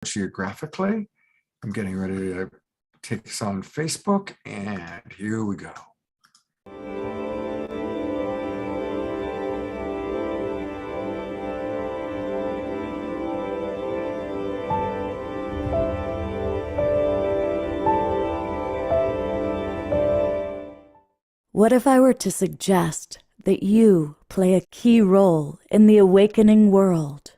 geographically. I'm getting ready to take this on Facebook, and here we go. What if I were to suggest that you play a key role in the awakening world?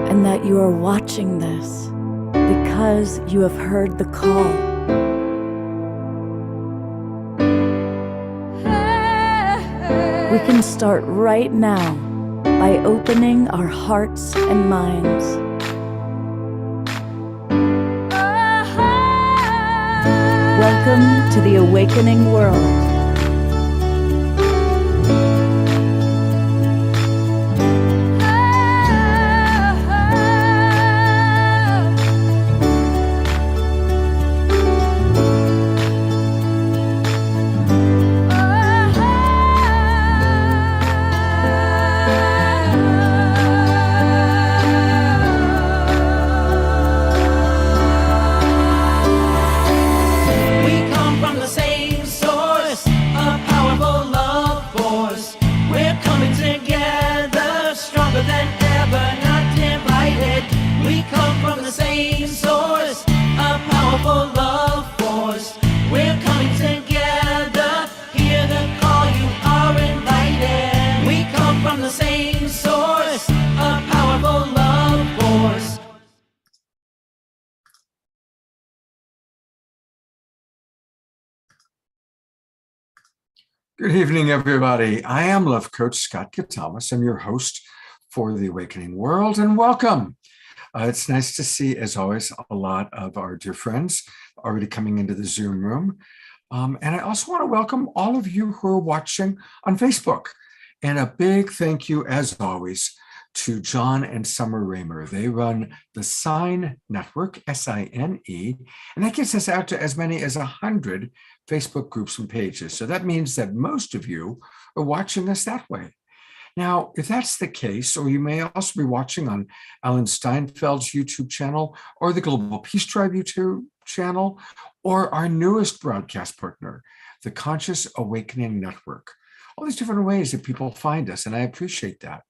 And that you are watching this because you have heard the call. We can start right now by opening our hearts and minds. Welcome to the awakening world. Good evening, everybody. I am Love Coach Scott Katamas. I'm your host for The Awakening World, and welcome. It's nice to see, as always, a lot of our dear friends already coming into the Zoom room. And I also want to welcome all of you who are watching on Facebook. And a big thank you, as always, to John and Summer Raymer. They run the Sign Network, S-I-N-E, and that gets us out to as many as 100 Facebook groups and pages. So that means that most of you are watching us that way. Now, if that's the case, or you may also be watching on Alan Steinfeld's YouTube channel, or the Global Peace Tribe YouTube channel, or our newest broadcast partner, the Conscious Awakening Network. All these different ways that people find us, and I appreciate that.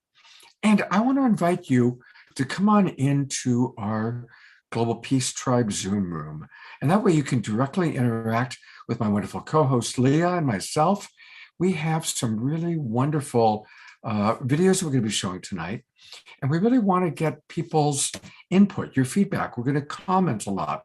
And I want to invite you to come on into our Global Peace Tribe Zoom room. And that way you can directly interact with my wonderful co-host Leah and myself. We have some really wonderful videos we're going to be showing tonight. And we really want to get people's input, your feedback. We're going to comment a lot.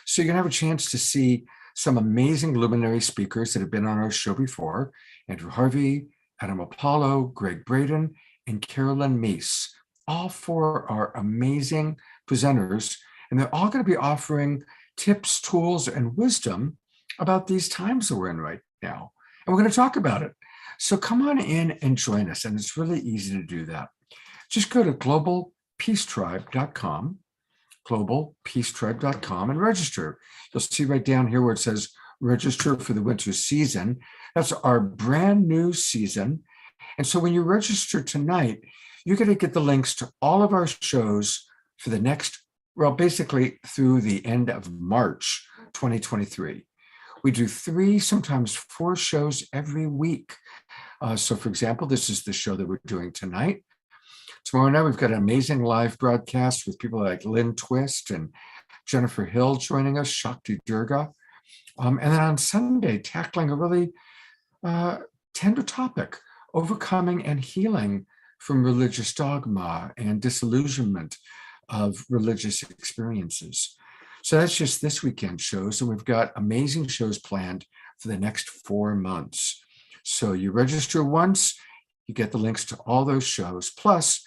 So you're going to have a chance to see some amazing luminary speakers that have been on our show before. Andrew Harvey, Adam Apollo, Greg Braden, and Carolyn Myss. All four are amazing presenters, and they're all going to be offering tips, tools, and wisdom about these times that we're in right now. And we're going to talk about it. So come on in and join us, and it's really easy to do that. Just go to globalpeacetribe.com, globalpeacetribe.com, and register. You'll see right down here where it says register for the winter season. That's our brand new season. And so when you register tonight, you're going to get the links to all of our shows for the next, well, basically through the end of March 2023. We do 3, sometimes 4 shows every week. So for example, this is the show that we're doing tonight. Tomorrow night, we've got an amazing live broadcast with people like Lynn Twist and Jennifer Hill joining us, Shakti Durga. And then on Sunday, tackling a really tender topic, overcoming and healing from religious dogma and disillusionment of religious experiences. So that's just this weekend shows, and we've got amazing shows planned for the next 4 months. So you register once, you get the links to all those shows, plus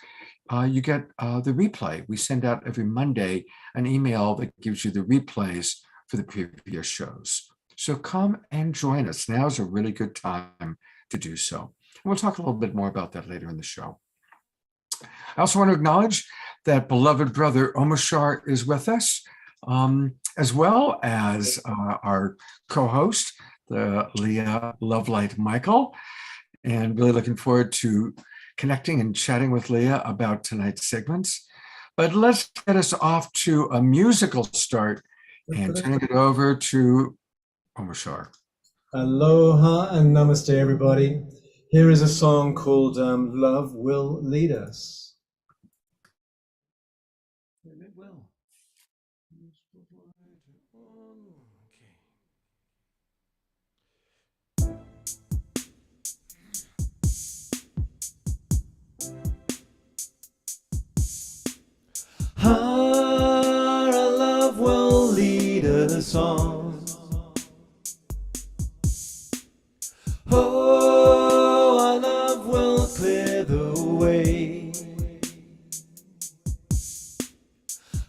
you get the replay. We send out every Monday an email that gives you the replays for the previous shows. So come and join us. Now is a really good time to do so. We'll talk a little bit more about that later in the show. I also want to acknowledge that beloved brother Omashar is with us. as well as our co-host, the Leah Lovelight Michael, and really looking forward to connecting and chatting with Leah about tonight's segments. But let's get us off to a musical start and turning it over to Omashar. Aloha and namaste, everybody. Here is a song called Love Will Lead Us. And it will. Our love will lead us on. Oh, our love will clear the way.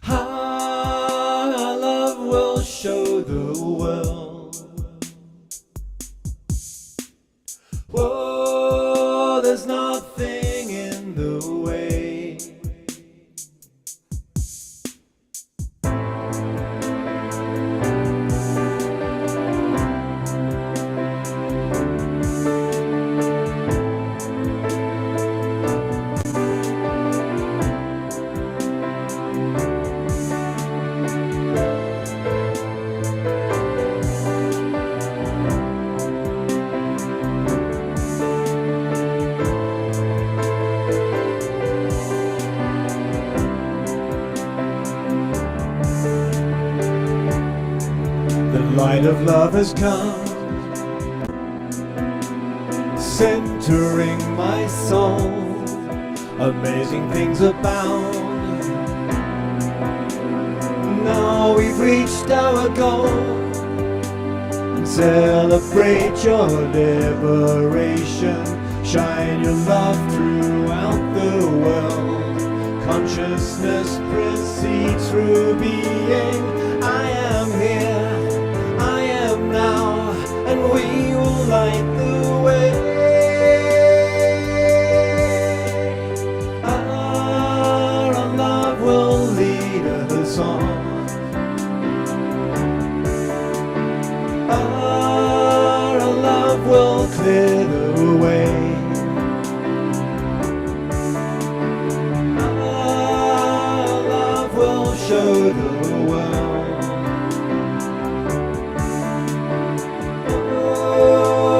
Our love will show the world. Oh, there's nothing in the way. Light of love has come, centering my soul. Amazing things abound. Now we've reached our goal. Celebrate your liberation. Shine your love throughout the world. Consciousness proceeds through being. I am here. Now, and we will light the way. Our love will lead us on. Our love will clear the way. Our love will show the world.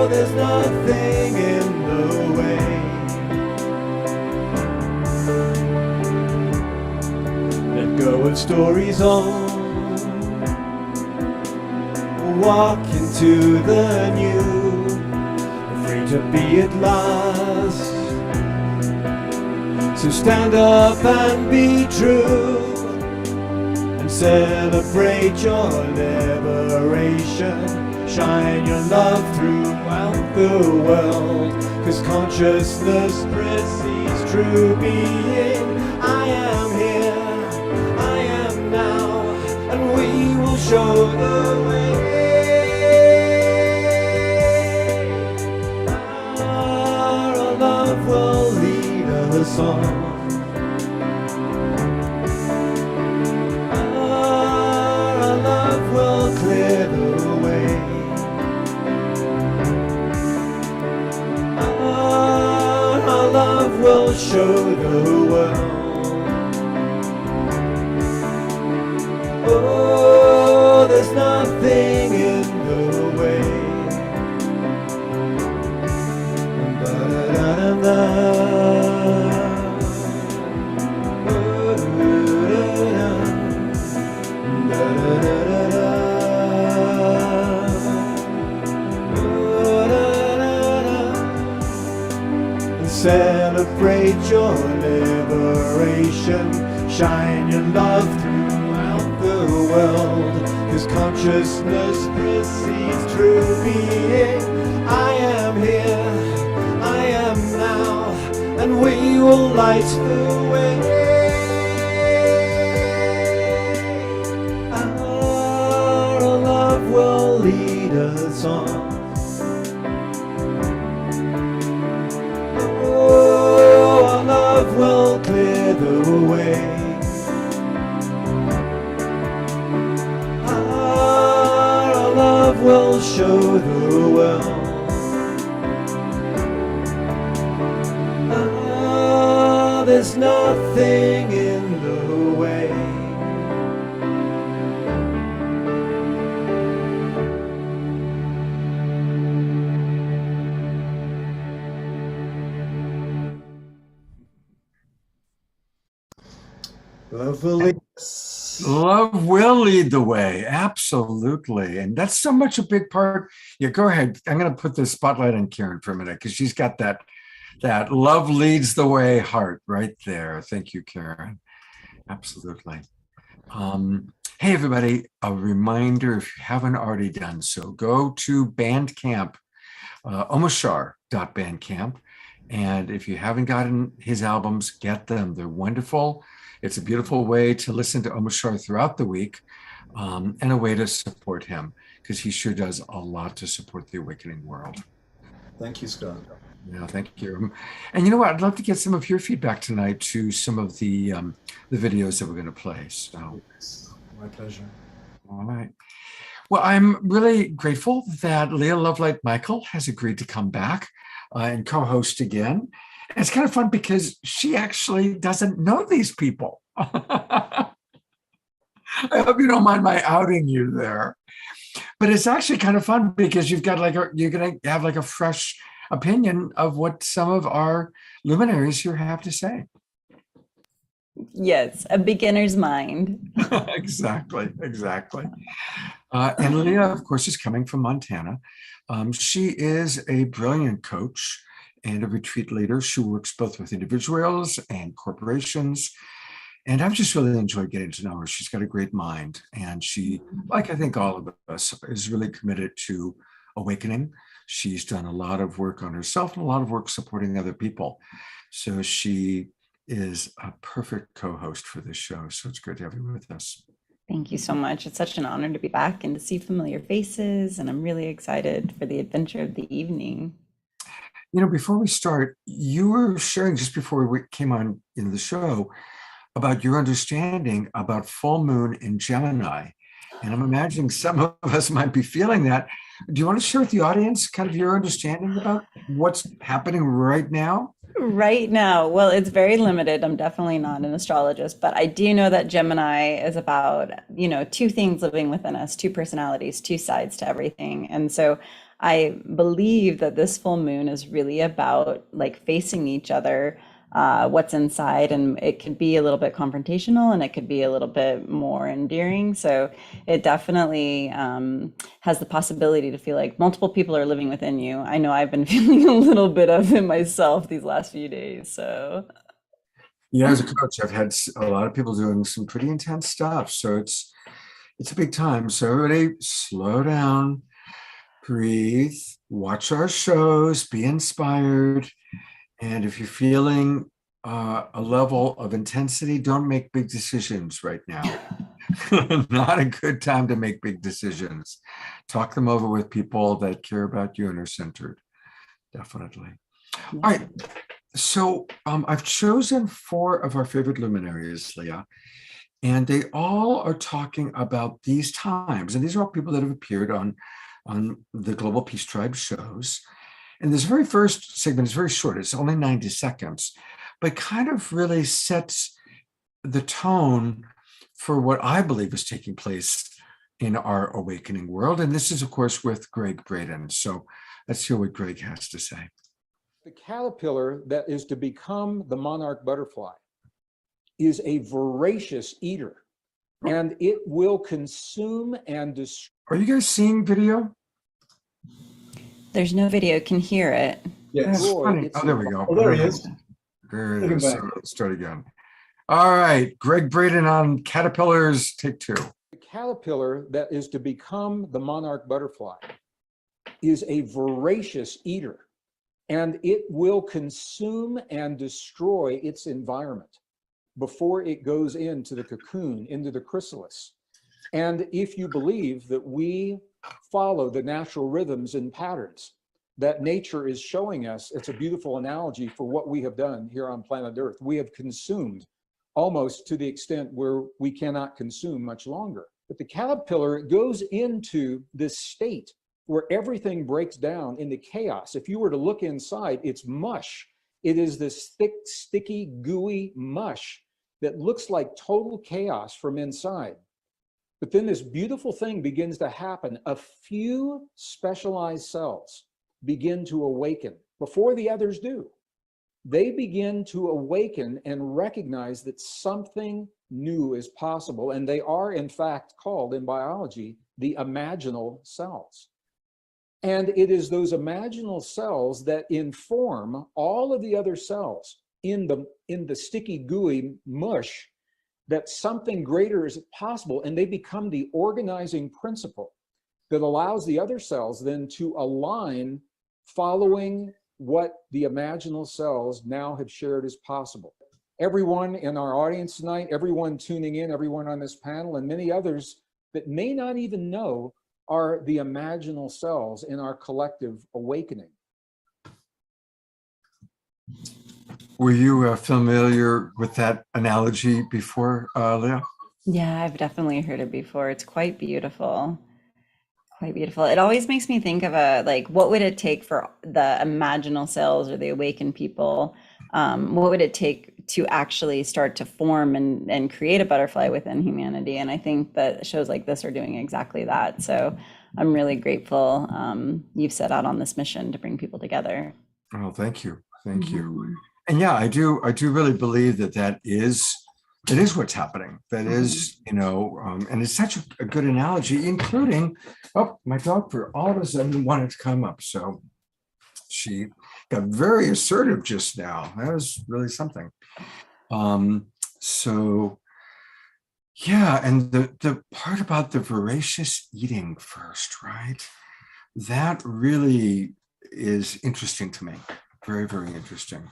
There's nothing in the way. Let go of stories old. Walk into the new. Free to be at last. So stand up and be true. And celebrate your liberation. Shine your love throughout the world, 'cause consciousness precedes true being. I am here, I am now, and we will show the way. Our love will lead us on. Our love will clear the way. Love will show the world. Oh, there's nothing in the way. Celebrate your liberation. Shine your love throughout the world, 'cause consciousness precedes true being. I am here, I am now, and we will light the way. Our love will lead us on. Will clear the way. know the well. Ah, there's nothing in the way. Love will lead us. Love will lead the way. Absolutely. And that's so much a big part. Yeah, go ahead. I'm going to put the spotlight on Karen for a minute because she's got that love leads the way heart right there. Thank you, Karen. Absolutely. Hey, everybody, a reminder, if you haven't already done so, go to Bandcamp, omashar.bandcamp. And if you haven't gotten his albums, get them. They're wonderful. It's a beautiful way to listen to Omashar throughout the week, and a way to support him because he sure does a lot to support the awakening world. Thank you, Scott. Yeah, thank you. And you know what? I'd love to get some of your feedback tonight to some of the videos that we're going to play. So, my pleasure. All right. Well, I'm really grateful that Leah Lovelight Michael has agreed to come back and co-host again. And it's kind of fun because she actually doesn't know these people. I hope you don't mind my outing you there. But it's actually kind of fun because you've got you're going to have like a fresh opinion of what some of our luminaries here have to say. Yes, a beginner's mind. Exactly. And Leah, of course, is coming from Montana. She is a brilliant coach and a retreat leader. She works both with individuals and corporations. And I've just really enjoyed getting to know her. She's got a great mind. And she, like I think all of us, is really committed to awakening. She's done a lot of work on herself and a lot of work supporting other people. So she is a perfect co-host for this show. So it's great to have you with us. Thank you so much. It's such an honor to be back and to see familiar faces. And I'm really excited for the adventure of the evening. You know, before we start, you were sharing just before we came on in the show about your understanding about full moon in Gemini. And I'm imagining some of us might be feeling that. Do you want to share with the audience kind of your understanding about what's happening right now? Right now, well, it's very limited. I'm definitely not an astrologist, but I do know that Gemini is about, two things living within us, two personalities, two sides to everything. And so I believe that this full moon is really about like facing each other, what's inside, and it could be a little bit confrontational and it could be a little bit more endearing. So it definitely has the possibility to feel like multiple people are living within you. I know I've been feeling a little bit of it myself these last few days. So yeah, as a coach, I've had a lot of people doing some pretty intense stuff. So it's a big time. So everybody slow down, breathe, watch our shows, be inspired. And if you're feeling a level of intensity, don't make big decisions right now. Not a good time to make big decisions. Talk them over with people that care about you and are centered. Definitely. All right. So I've chosen 4 of our favorite luminaries, Leah, and they all are talking about these times. And these are all people that have appeared on the Global Peace Tribe shows. And this very first segment is very short. It's only 90 seconds, but kind of really sets the tone for what I believe is taking place in our awakening world. And this is, of course, with Greg Braden. So let's hear what Greg has to say. The caterpillar that is to become the monarch butterfly is a voracious eater, and it will consume and destroy. Are you guys seeing video? there's no video, can hear it. Yes. Funny. Oh, there we go. Oh, there he is. There Look it at is. that. So let's start again. All right. Greg Braden on caterpillars, take 2. The caterpillar that is to become the monarch butterfly is a voracious eater, and it will consume and destroy its environment before it goes into the cocoon, into the chrysalis. And if you believe that we follow the natural rhythms and patterns that nature is showing us, it's a beautiful analogy for what we have done here on planet Earth. We have consumed almost to the extent where we cannot consume much longer. But the caterpillar goes into this state where everything breaks down into chaos. If you were to look inside, it's mush. It is this thick, sticky, gooey mush that looks like total chaos from inside. But then this beautiful thing begins to happen. A few specialized cells begin to awaken before the others do. They begin to awaken and recognize that something new is possible. And they are, in fact, called in biology the imaginal cells. And it is those imaginal cells that inform all of the other cells in the sticky, gooey mush, that something greater is possible. And they become the organizing principle that allows the other cells then to align following what the imaginal cells now have shared as possible. Everyone in our audience tonight, everyone tuning in, everyone on this panel, and many others that may not even know are the imaginal cells in our collective awakening. Were you familiar with that analogy before, Leah? Yeah, I've definitely heard it before. It's quite beautiful. Quite beautiful. It always makes me think of what would it take for the imaginal cells or the awakened people? What would it take to actually start to form and create a butterfly within humanity? And I think that shows like this are doing exactly that. So I'm really grateful you've set out on this mission to bring people together. Oh, thank you. Thank you. And yeah, I do really believe that is what's happening. That is, and it's such a good analogy, including, my dog for all of a sudden wanted to come up. So she got very assertive just now. That was really something. So yeah, and the part about the voracious eating first, right? That really is interesting to me. Very, very interesting.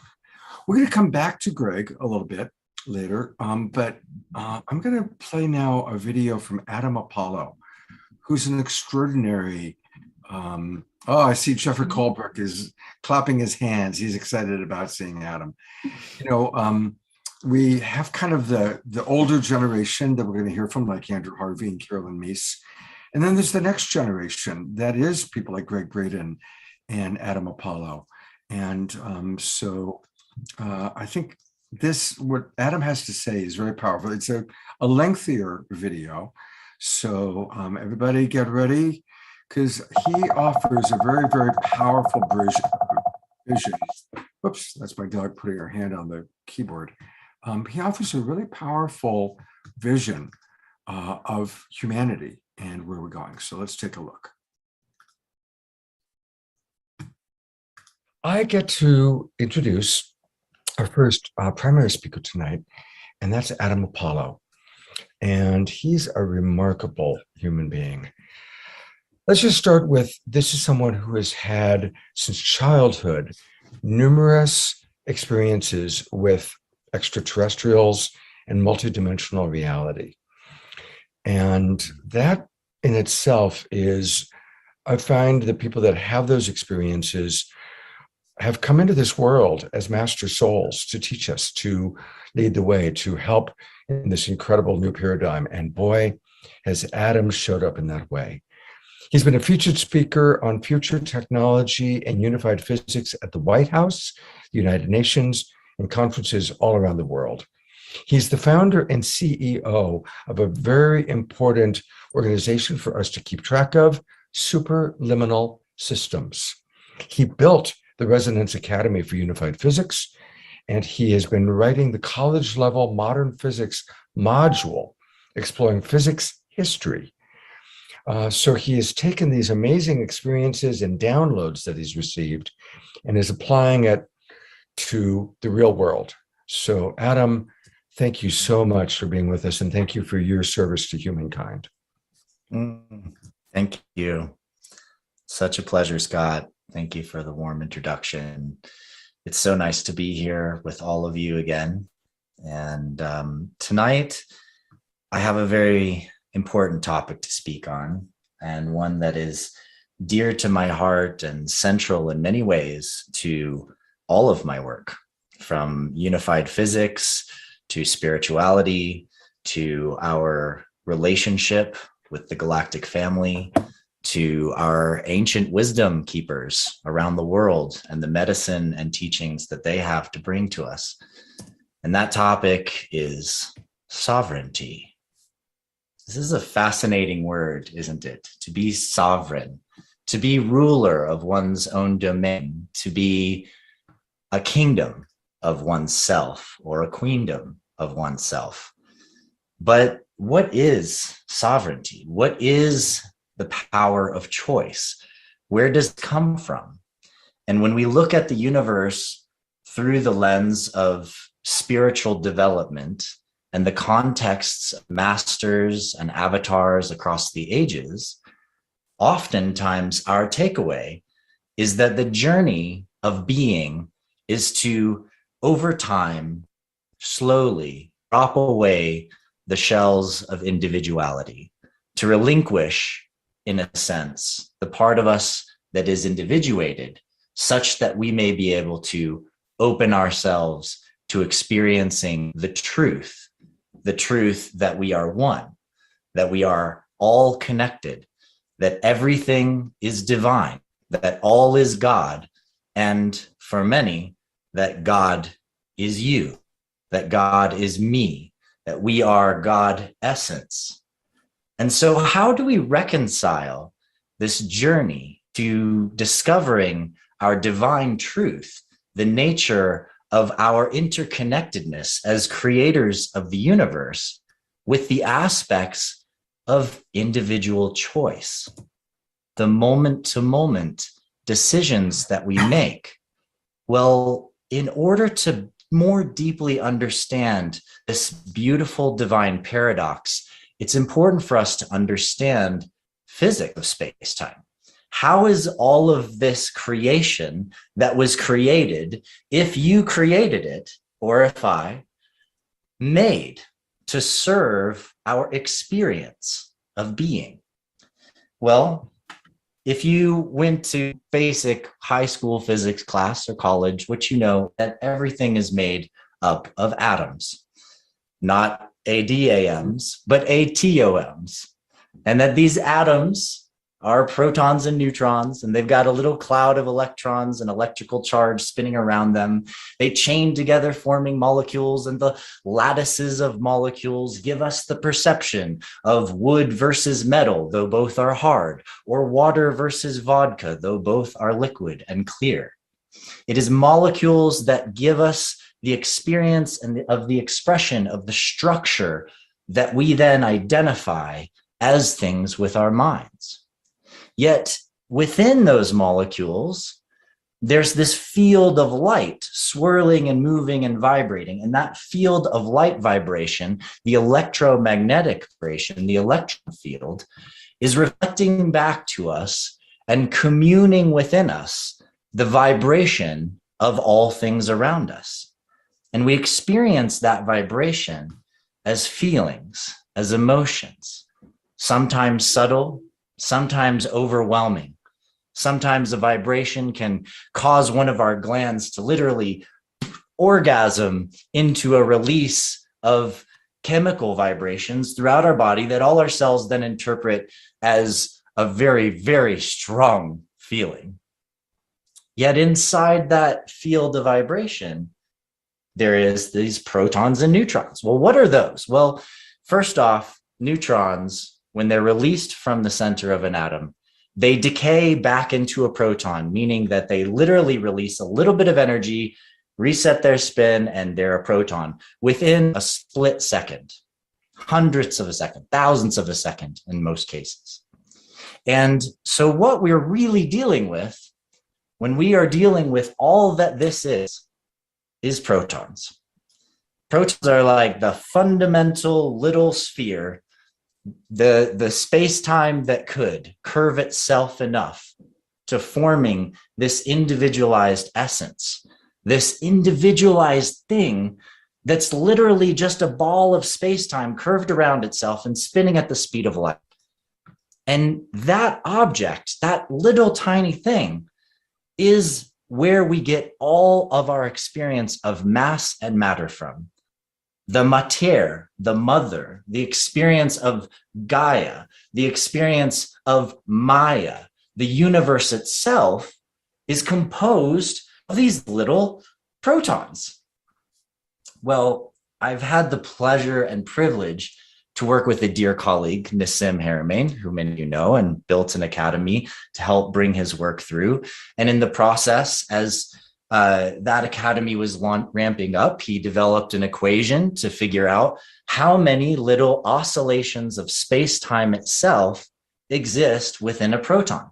We're going to come back to Greg a little bit later, but I'm going to play now a video from Adam Apollo, who's an extraordinary, I see Jeffrey Colbrook is clapping his hands. He's excited about seeing Adam. We have kind of the older generation that we're going to hear from, like Andrew Harvey and Carolyn Myss. And then there's the next generation that is people like Greg Braden and Adam Apollo. And so I think what Adam has to say is very powerful. It's a lengthier video. So everybody get ready, because he offers a very, very powerful vision. Whoops, that's my dog putting her hand on the keyboard. He offers a really powerful vision of humanity and where we're going. So let's take a look. I get to introduce our first primary speaker tonight, and that's Adam Apollo. And he's a remarkable human being. Let's just start with, this is someone who has had, since childhood, numerous experiences with extraterrestrials and multidimensional reality. And that in itself is, I find that people that have those experiences have come into this world as master souls to teach us, to lead the way, to help in this incredible new paradigm. And boy, has Adam showed up in that way. He's been a featured speaker on future technology and unified physics at the White House, the United Nations, and conferences all around the world. He's the founder and CEO of a very important organization for us to keep track of, Superliminal Systems. He built the Resonance Academy for Unified Physics, and he has been writing the college-level modern physics module, exploring physics history. So he has taken these amazing experiences and downloads that he's received and is applying it to the real world. So Adam, thank you so much for being with us, and thank you for your service to humankind. Thank you. Such a pleasure, Scott. Thank you for the warm introduction. It's so nice to be here with all of you again. And tonight, I have a very important topic to speak on, and one that is dear to my heart and central in many ways to all of my work, from unified physics to spirituality to our relationship with the galactic family, to our ancient wisdom keepers around the world and the medicine and teachings that they have to bring to us. And that topic is sovereignty. This is a fascinating word, isn't it? To be sovereign, to be ruler of one's own domain, to be a kingdom of oneself or a queendom of oneself. But what is sovereignty? What is the power of choice? Where does it come from? And when we look at the universe through the lens of spiritual development and the contexts of masters and avatars across the ages, oftentimes our takeaway is that the journey of being is to, over time, slowly drop away the shells of individuality, to relinquish, in a sense, the part of us that is individuated, such that we may be able to open ourselves to experiencing the truth that we are one, that we are all connected, that everything is divine, that all is God, and for many, that God is you, that God is me, that we are God essence. And so how do we reconcile this journey to discovering our divine truth, the nature of our interconnectedness as creators of the universe, with the aspects of individual choice, the moment-to-moment decisions that we make? Well, in order to more deeply understand this beautiful divine paradox, it's important for us to understand physics of space-time. How is all of this creation that was created, if you created it, or if I, made to serve our experience of being? Well, if you went to basic high school physics class or college, which you know that everything is made up of atoms, not ADAMs, but ATOMs, and that these atoms are protons and neutrons, and they've got a little cloud of electrons and electrical charge spinning around them. They chain together, forming molecules, and the lattices of molecules give us the perception of wood versus metal, though both are hard, or water versus vodka, though both are liquid and clear. It is molecules that give us the experience and of the expression of the structure that we then identify as things with our minds. Yet within those molecules, there's this field of light swirling and moving and vibrating. And that field of light vibration, the electromagnetic vibration, the electron field, is reflecting back to us and communing within us the vibration of all things around us. And we experience that vibration as feelings, as emotions, sometimes subtle, sometimes overwhelming. Sometimes a vibration can cause one of our glands to literally orgasm into a release of chemical vibrations throughout our body that all our cells then interpret as a very, very strong feeling. Yet inside that field of vibration, there is these protons and neutrons. Well, what are those? Well, first off, neutrons, when they're released from the center of an atom, they decay back into a proton, meaning that they literally release a little bit of energy, reset their spin, and they're a proton within a split second, hundredths of a second, thousands of a second in most cases. And so what we're really dealing with when we are dealing with all that this is protons. Protons are like the fundamental little sphere, the space-time that could curve itself enough to forming this individualized essence, this individualized thing that's literally just a ball of space-time curved around itself and spinning at the speed of light. And that object, that little tiny thing, is where we get all of our experience of mass and matter from. the mater, the mother, the experience of Gaia, the experience of Maya, the universe itself is composed of these little protons. Well, I've had the pleasure and privilege to work with a dear colleague, Nassim Haramein, who many of you know, and built an academy to help bring his work through. And in the process, as that academy was ramping up, he developed an equation to figure out how many little oscillations of space-time itself exist within a proton.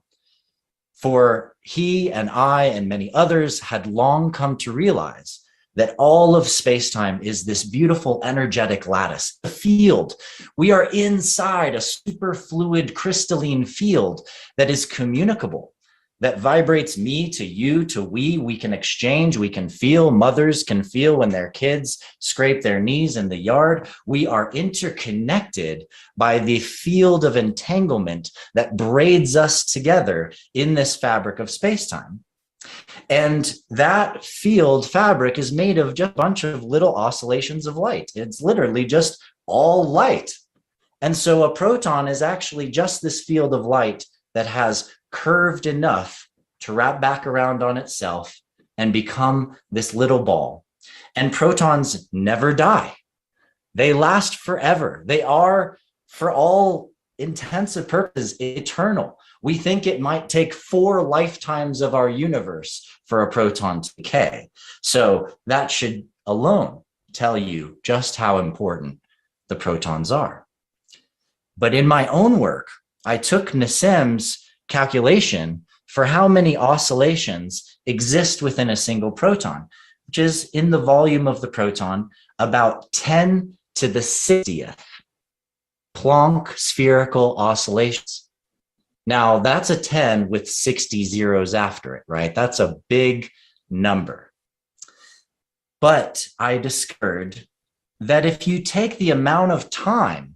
For he and I and many others had long come to realize that all of space-time is this beautiful energetic lattice, a field. We are inside a superfluid crystalline field that is communicable, that vibrates me to you to we can exchange, we can feel. Mothers can feel when their kids scrape their knees in the yard. We are interconnected by the field of entanglement that braids us together in this fabric of space-time. And that field fabric is made of just a bunch of little oscillations of light. It's literally just all light. And so a proton is actually just this field of light that has curved enough to wrap back around on itself and become this little ball. And protons never die. They last forever. They are, for all intents and purposes, eternal. We think it might take 4 lifetimes of our universe for a proton to decay. So that should alone tell you just how important the protons are. But in my own work, I took Nassim's calculation for how many oscillations exist within a single proton, which is in the volume of the proton about 10 to the 60th Planck spherical oscillations. Now, that's a 10 with 60 zeros after it, right? That's a big number. But I discovered that if you take the amount of time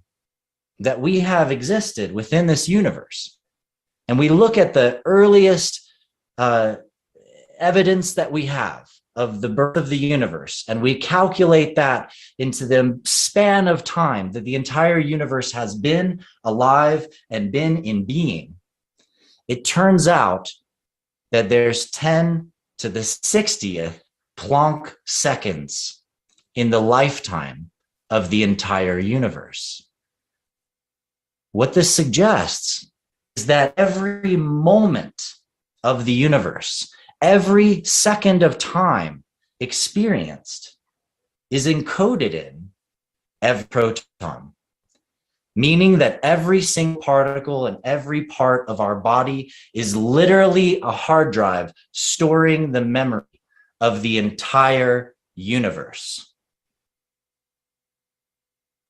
that we have existed within this universe, and we look at the earliest evidence that we have of the birth of the universe, and we calculate that into the span of time that the entire universe has been alive and been in being, it turns out that there's 10 to the 60th Planck seconds in the lifetime of the entire universe. What this suggests is that every moment of the universe, every second of time experienced, is encoded in every proton, meaning that every single particle and every part of our body is literally a hard drive storing the memory of the entire universe.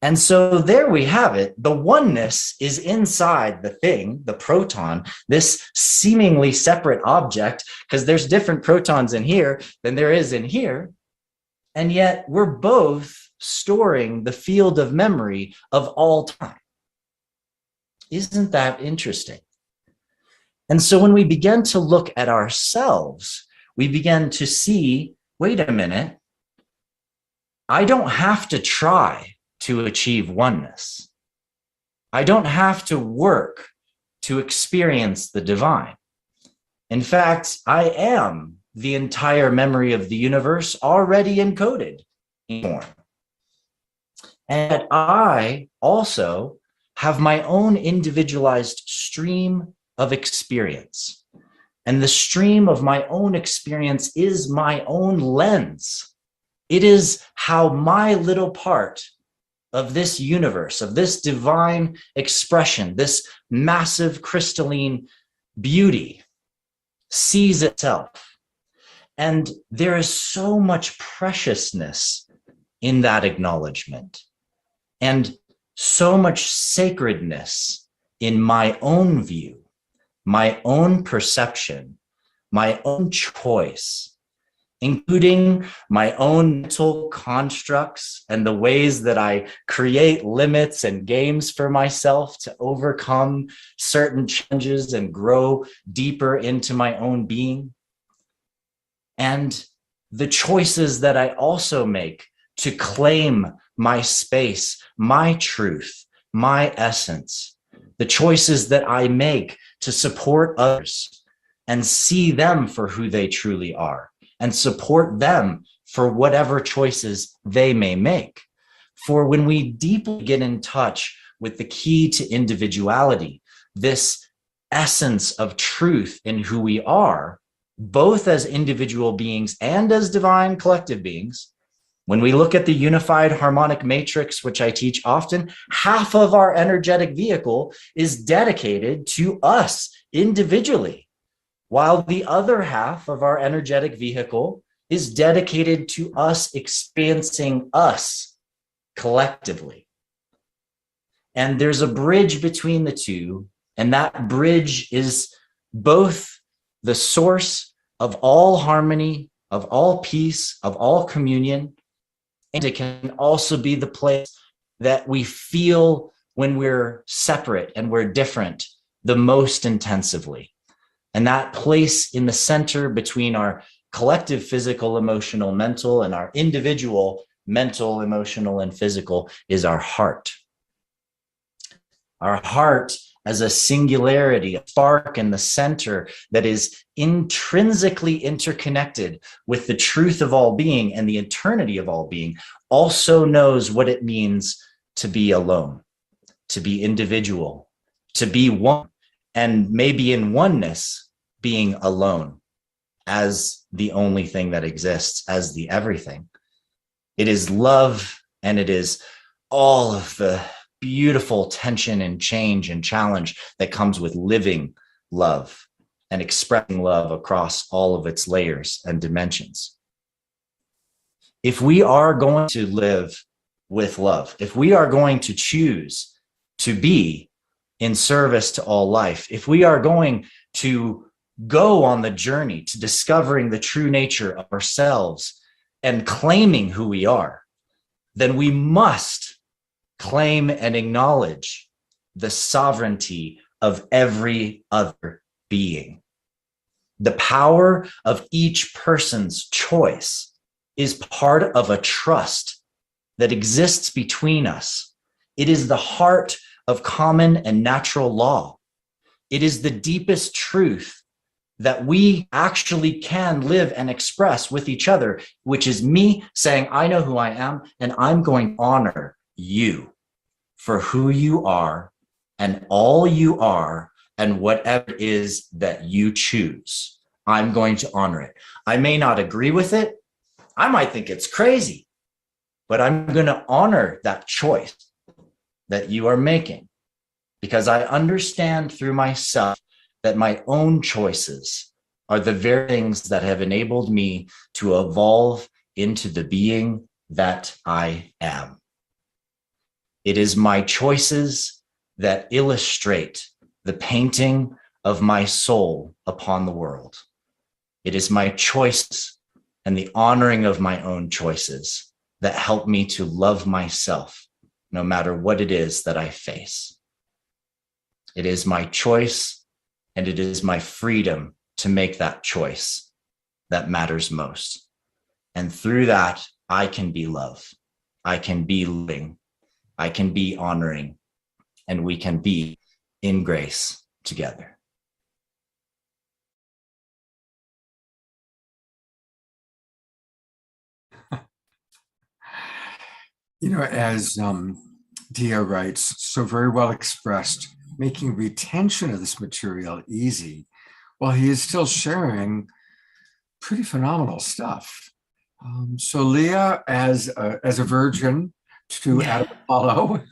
And so there we have it. The oneness is inside the thing, the proton, this seemingly separate object, because there's different protons in here than there is in here. And yet we're both storing the field of memory of all time. Isn't that interesting? And so when we begin to look at ourselves, we begin to see, wait a minute, I don't have to try to achieve oneness. I don't have to work to experience the divine. In fact, I am the entire memory of the universe already encoded in form. And I also have my own individualized stream of experience. And the stream of my own experience is my own lens. It is how my little part of this universe, of this divine expression, this massive crystalline beauty sees itself. And there is so much preciousness in that acknowledgement, and so much sacredness in my own view, my own perception, my own choice, including my own mental constructs and the ways that I create limits and games for myself to overcome certain challenges and grow deeper into my own being. And the choices that I also make to claim my space, my truth, my essence, the choices that I make to support others and see them for who they truly are and support them for whatever choices they may make. For when we deeply get in touch with the key to individuality, this essence of truth in who we are, both as individual beings and as divine collective beings, when we look at the unified harmonic matrix, which I teach often, half of our energetic vehicle is dedicated to us individually, while the other half of our energetic vehicle is dedicated to us experiencing us collectively. And there's a bridge between the two, and that bridge is both the source of all harmony, of all peace, of all communion, and it can also be the place that we feel when we're separate and we're different the most intensively. And that place in the center between our collective physical, emotional, mental, and our individual mental, emotional, and physical is our heart. Our heart as a singularity, a spark in the center that is intrinsically interconnected with the truth of all being and the eternity of all being, also knows what it means to be alone, to be individual, to be one, and maybe in oneness, being alone as the only thing that exists, as the everything. It is love, and it is all of the beautiful tension and change and challenge that comes with living love and expressing love across all of its layers and dimensions. If we are going to live with love, if we are going to choose to be in service to all life, if we are going to go on the journey to discovering the true nature of ourselves and claiming who we are, then we must claim and acknowledge the sovereignty of every other being. The power of each person's choice is part of a trust that exists between us. It is the heart of common and natural law. It is the deepest truth that we actually can live and express with each other, which is me saying, I know who I am, and I'm going to honor you for who you are and all you are and whatever it is that you choose. I'm going to honor it. I may not agree with it. I might think it's crazy, but I'm going to honor that choice that you are making because I understand through myself that my own choices are the very things that have enabled me to evolve into the being that I am. It is my choices that illustrate the painting of my soul upon the world. It is my choices and the honoring of my own choices that help me to love myself, no matter what it is that I face. It is my choice and it is my freedom to make that choice that matters most. And through that, I can be love. I can be living. I can be honoring, and we can be in grace together. You know, as Dia writes, so very well expressed, making retention of this material easy while he is still sharing pretty phenomenal stuff. So Leah, as a virgin to Adam Apollo,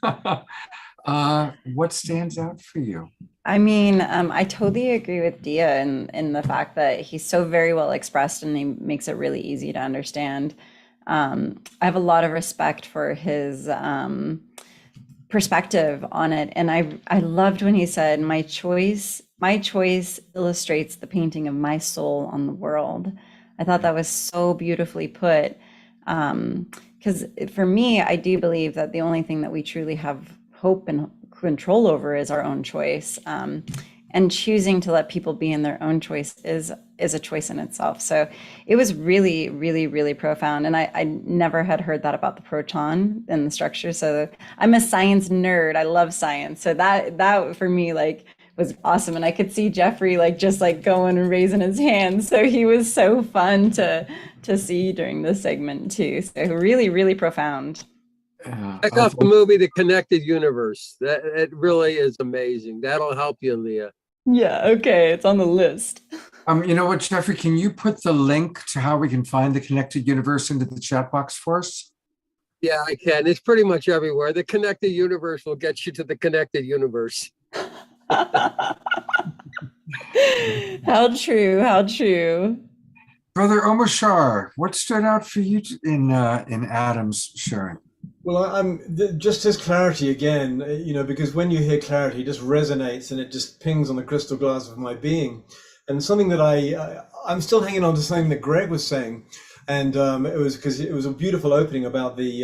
what stands out for you? I mean, I totally agree with Dia in the fact that he's so very well expressed and he makes it really easy to understand. I have a lot of respect for his perspective on it. And I loved when he said, my choice illustrates the painting of my soul on the world. I thought that was so beautifully put. Because for me, I do believe that the only thing that we truly have hope and control over is our own choice. and choosing to let people be in their own choice is a choice in itself. So it was really, really, really profound. And I never had heard that about the proton and the structure. So I'm a science nerd. I love science. So that for me, like, was awesome. And I could see Jeffrey like just like going and raising his hands. So he was so fun to see during this segment too. So really, really profound. Check out the movie The Connected Universe. That it really is amazing. That'll help you, Leah. Yeah, okay, it's on the list. You know what, Jeffrey, can you put the link to how we can find the Connected Universe into the chat box for us? Yeah, I can. It's pretty much everywhere. The Connected Universe will get you to the Connected Universe. How true, how true. Brother Omashar, what stood out for you in Adam's sharing? Well, just his clarity again, because when you hear clarity, it just resonates and it just pings on the crystal glass of my being. And something that I'm still hanging on to something that Greg was saying. And it was because it was a beautiful opening about the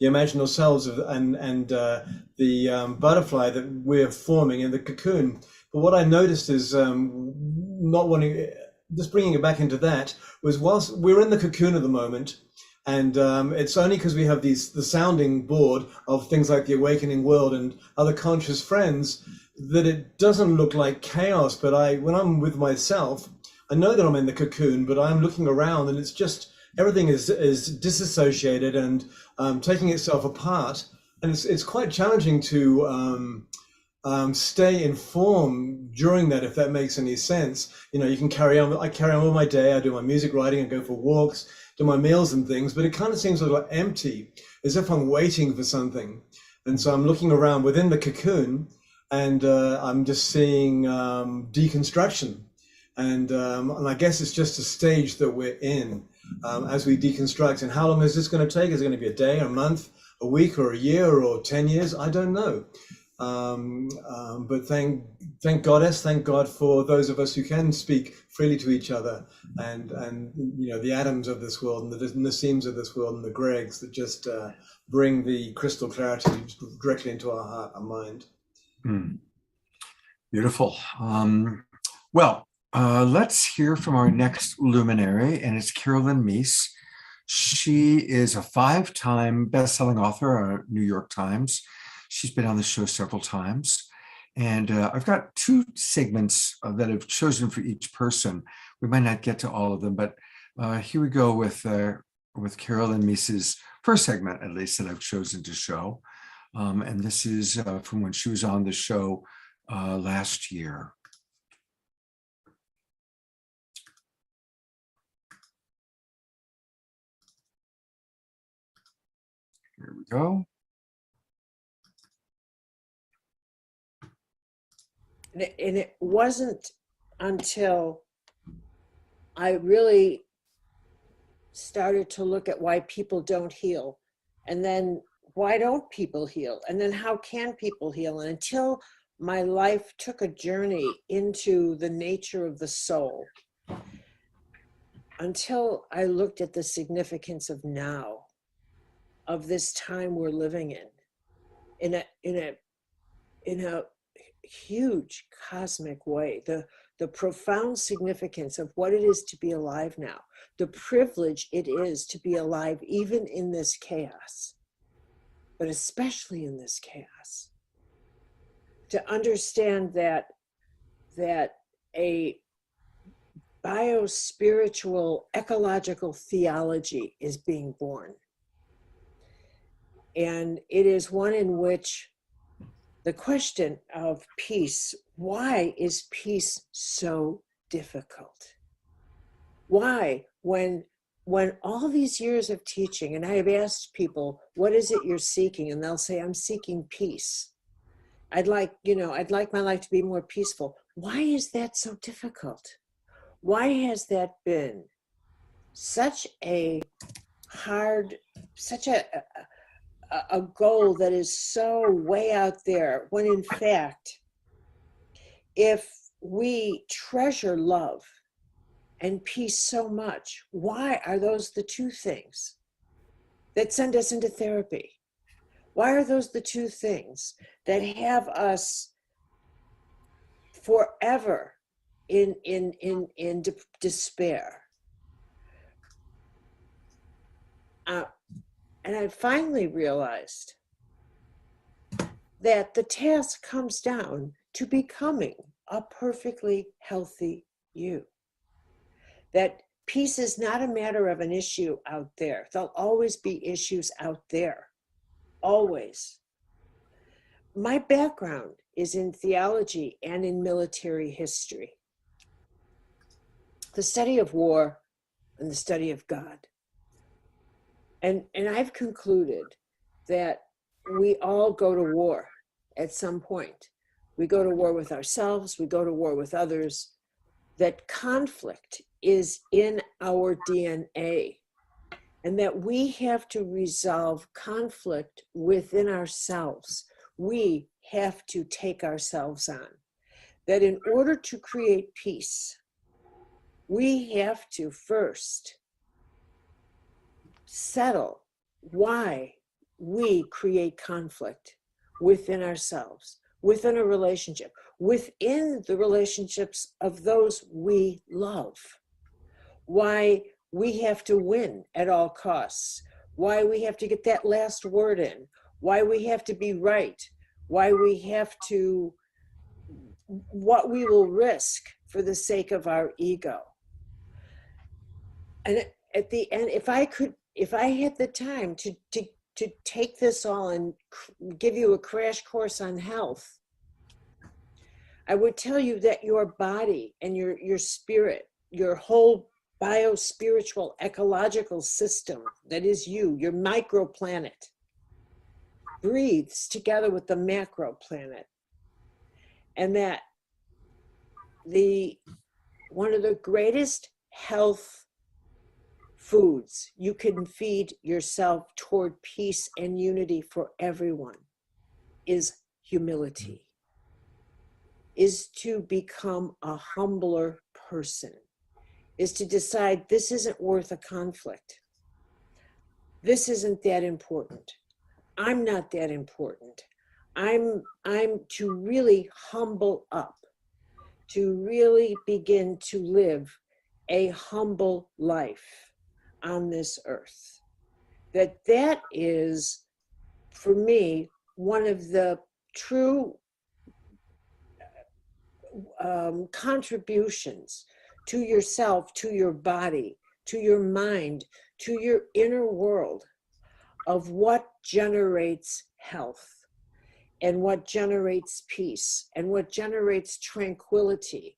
imaginal selves and the butterfly that we're forming in the cocoon. But what I noticed is not wanting, just bringing it back into that, was whilst we're in the cocoon at the moment, and it's only because we have the sounding board of things like the awakening world and other conscious friends that it doesn't look like chaos. But when I'm with myself, I know that I'm in the cocoon, but I'm looking around and it's just everything is disassociated and taking itself apart. And it's quite challenging to stay informed during that, if that makes any sense. You can carry on. I carry on with my day. I do my music writing and go for walks, do my meals and things, but it kind of seems a little empty, as if I'm waiting for something. And so I'm looking around within the cocoon, and I'm just seeing deconstruction. And I guess it's just a stage that we're in as we deconstruct. And how long is this going to take? Is it going to be a day, a month, a week, or a year, or 10 years? I don't know. But thank Goddess, thank God for those of us who can speak freely to each other, and the Adams of this world and the Nasseems of this world and the Gregs that just bring the crystal clarity directly into our heart, our mind. Beautiful. Let's hear from our next luminary, and it's Carolyn Myss. She is a 5-time best-selling author, New York Times. She's been on the show several times. And I've got 2 segments that I've chosen for each person. We might not get to all of them, but here we go with Carolyn Myss's first segment, at least, that I've chosen to show. And this is from when she was on the show last year. Here we go. And it wasn't until I really started to look at why people don't heal, and then why don't people heal, and then how can people heal, and until my life took a journey into the nature of the soul, until I looked at the significance of now, of this time we're living in a huge cosmic way, the profound significance of what it is to be alive now, the privilege it is to be alive even in this chaos, but especially in this chaos, to understand that a bio-spiritual ecological theology is being born. And it is one in which the question of peace, why is peace so difficult? Why, when all these years of teaching, and I have asked people, what is it you're seeking? And they'll say, I'm seeking peace. I'd like my life to be more peaceful. Why is that so difficult? Why has that been such a hard, such a goal that is so way out there, when in fact, if we treasure love and peace so much, why are those the 2 things that send us into therapy? Why are those the 2 things that have us forever in despair. And I finally realized that the task comes down to becoming a perfectly healthy you. That peace is not a matter of an issue out there. There'll always be issues out there, always. My background is in theology and in military history, the study of war and the study of God. And I've concluded that we all go to war at some point. We go to war with ourselves, we go to war with others, that conflict is in our DNA, and that we have to resolve conflict within ourselves. We have to take ourselves on. That in order to create peace, we have to first settle why we create conflict within ourselves, within a relationship, within the relationships of those we love. Why we have to win at all costs, why we have to get that last word in, why we have to be right, why we have to, what we will risk for the sake of our ego. And at the end, if I had the time to take this all and give you a crash course on health, I would tell you that your body and your spirit, your whole bio-spiritual ecological system that is you, your microplanet, breathes together with the macro planet. And that one of the greatest health foods you can feed yourself toward peace and unity for everyone is humility, is to become a humbler person, is to decide this isn't worth a conflict. This isn't that important. I'm not that important. I'm to really humble up, to really begin to live a humble life on this earth. That is, for me, one of the true contributions to yourself, to your body, to your mind, to your inner world, of what generates health and what generates peace and what generates tranquility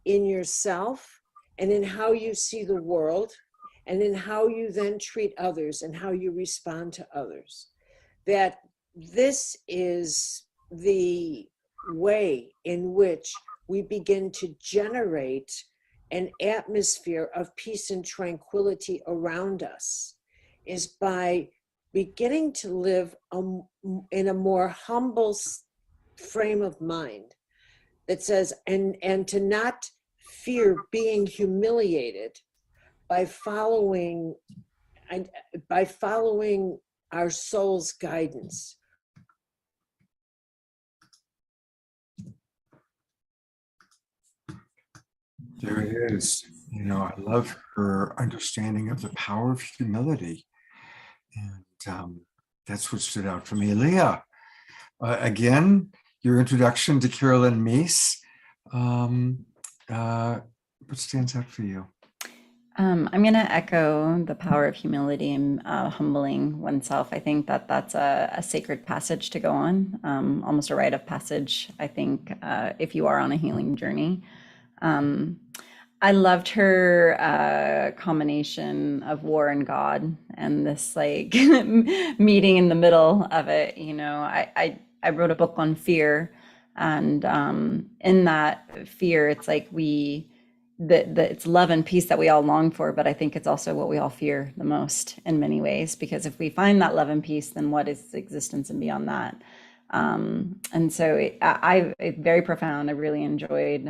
in yourself and in how you see the world and in how you then treat others and how you respond to others. That this is the way in which we begin to generate an atmosphere of peace and tranquility around us, is by beginning to live in a more humble frame of mind that says, and to not fear being humiliated by following our soul's guidance. There it is. You know, I love her understanding of the power of humility. And that's what stood out for me. Leah, again, your introduction to Carolyn Myss. What stands out for you? I'm going to echo the power of humility and humbling oneself. I think that's a sacred passage to go on, almost a rite of passage, I think, if you are on a healing journey. I loved her combination of war and God and this like meeting in the middle of it. You know, I wrote a book on fear, and in that fear, it's like it's love and peace that we all long for, but I think it's also what we all fear the most in many ways, because if we find that love and peace, then what is existence and beyond that? And so it's very profound. I really enjoyed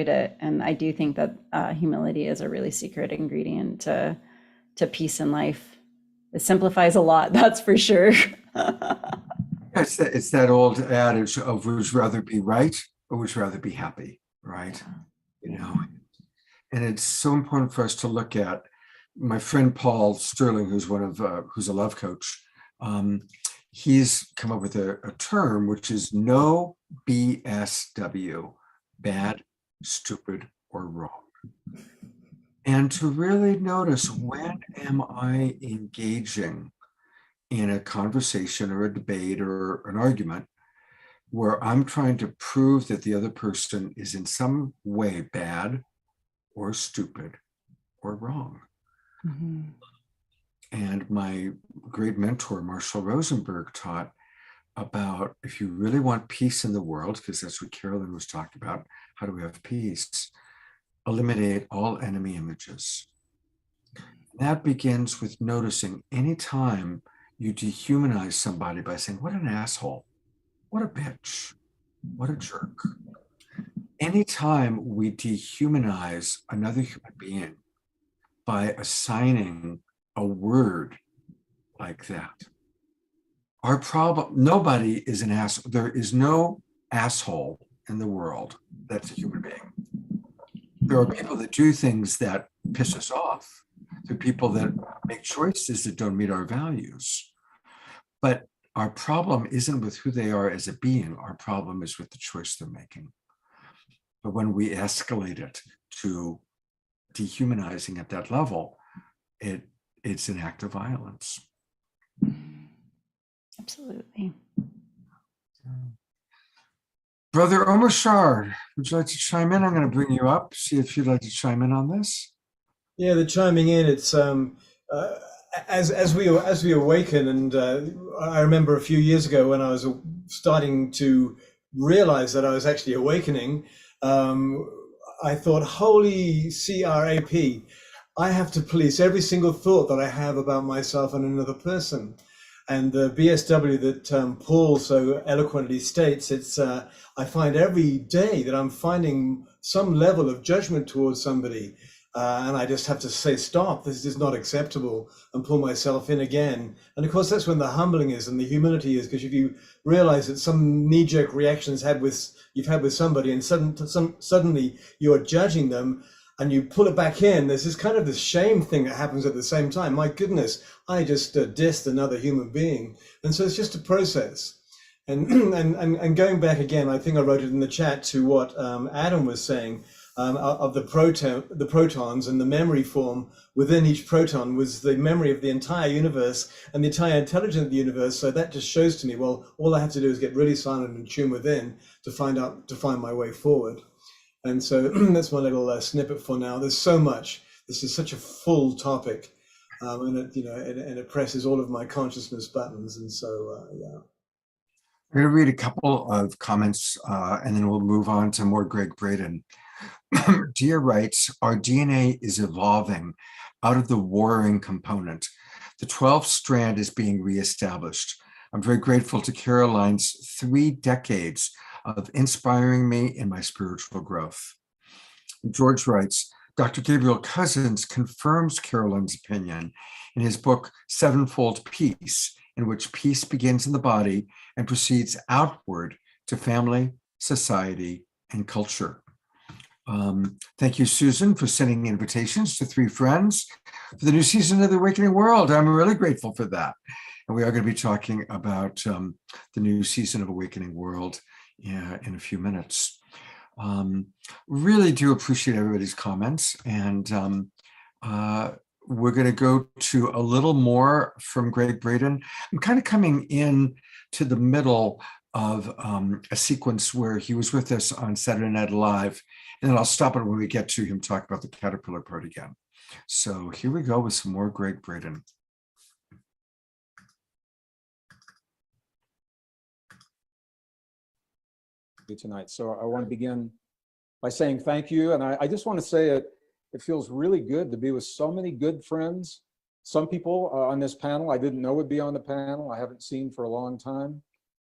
it. And I do think that humility is a really secret ingredient to peace in life. It simplifies a lot, that's for sure. It's that old adage of would you rather be right or would you rather be happy, right? You know, and it's so important for us to look at. My friend Paul Sterling, who's a love coach, he's come up with a term which is no BSW, bad, stupid, or wrong. And to really notice, when am I engaging in a conversation or a debate or an argument where I'm trying to prove that the other person is in some way bad or stupid or wrong. Mhm. And my great mentor, Marshall Rosenberg, taught about, if you really want peace in the world, because that's what Carolyn was talking about, how do we have peace? Eliminate all enemy images. That begins with noticing anytime you dehumanize somebody by saying, what an asshole, what a bitch, what a jerk. Anytime we dehumanize another human being by assigning a word like that, our problem, nobody is an asshole. There is no asshole in the world that's a human being. There are people that do things that piss us off. There are people that make choices that don't meet our values. But our problem isn't with who they are as a being. Our problem is with the choice they're making. But when we escalate it to dehumanizing at that level, it's an act of violence. Absolutely. Brother Omar Shard, would you like to chime in? I'm going to bring you up, see if you'd like to chime in on this. Yeah, the chiming in. It's as we awaken, and I remember a few years ago when I was starting to realize that I was actually awakening. I thought, holy crap, I have to police every single thought that I have about myself and another person. And the BSW that Paul so eloquently states, it's I find every day that I'm finding some level of judgment towards somebody. And I just have to say, stop, this is not acceptable, and pull myself in again. And of course, that's when the humbling is and the humility is, because if you realize that some knee-jerk reactions you've had with somebody, and suddenly you're judging them, and you pull it back in, there's this kind of this shame thing that happens at the same time. My goodness, I just dissed another human being. And so it's just a process. And and going back again, I think I wrote it in the chat to what Adam was saying, of the protons, and the memory form within each proton was the memory of the entire universe and the entire intelligence of the universe. So that just shows to me, well, all I have to do is get really silent and tune within to find my way forward. And so that's my little snippet for now. There's so much. This is such a full topic, and it presses all of my consciousness buttons. And so yeah. I'm going to read a couple of comments, and then we'll move on to more Greg Braden. Dia writes, our DNA is evolving out of the warring component. The 12th strand is being reestablished. I'm very grateful to Caroline's 3 decades of inspiring me in my spiritual growth. George writes, Dr. Gabriel Cousins confirms Caroline's opinion in his book, Sevenfold Peace, in which peace begins in the body and proceeds outward to family, society, and culture. Thank you, Susan, for sending invitations to 3 friends for the new season of The Awakening World. I'm really grateful for that. And we are going to be talking about the new season of Awakening World in a few minutes. Really do appreciate everybody's comments. And we're going to go to a little more from Greg Braden. I'm kind of coming in to the middle of a sequence where he was with us on Saturday Night Live. And then I'll stop it when we get to him talk about the caterpillar part again. So here we go with some more Greg Braden. Tonight. So I want to begin by saying thank you. And I just want to say it feels really good to be with so many good friends. Some people on this panel I didn't know would be on the panel. I haven't seen for a long time.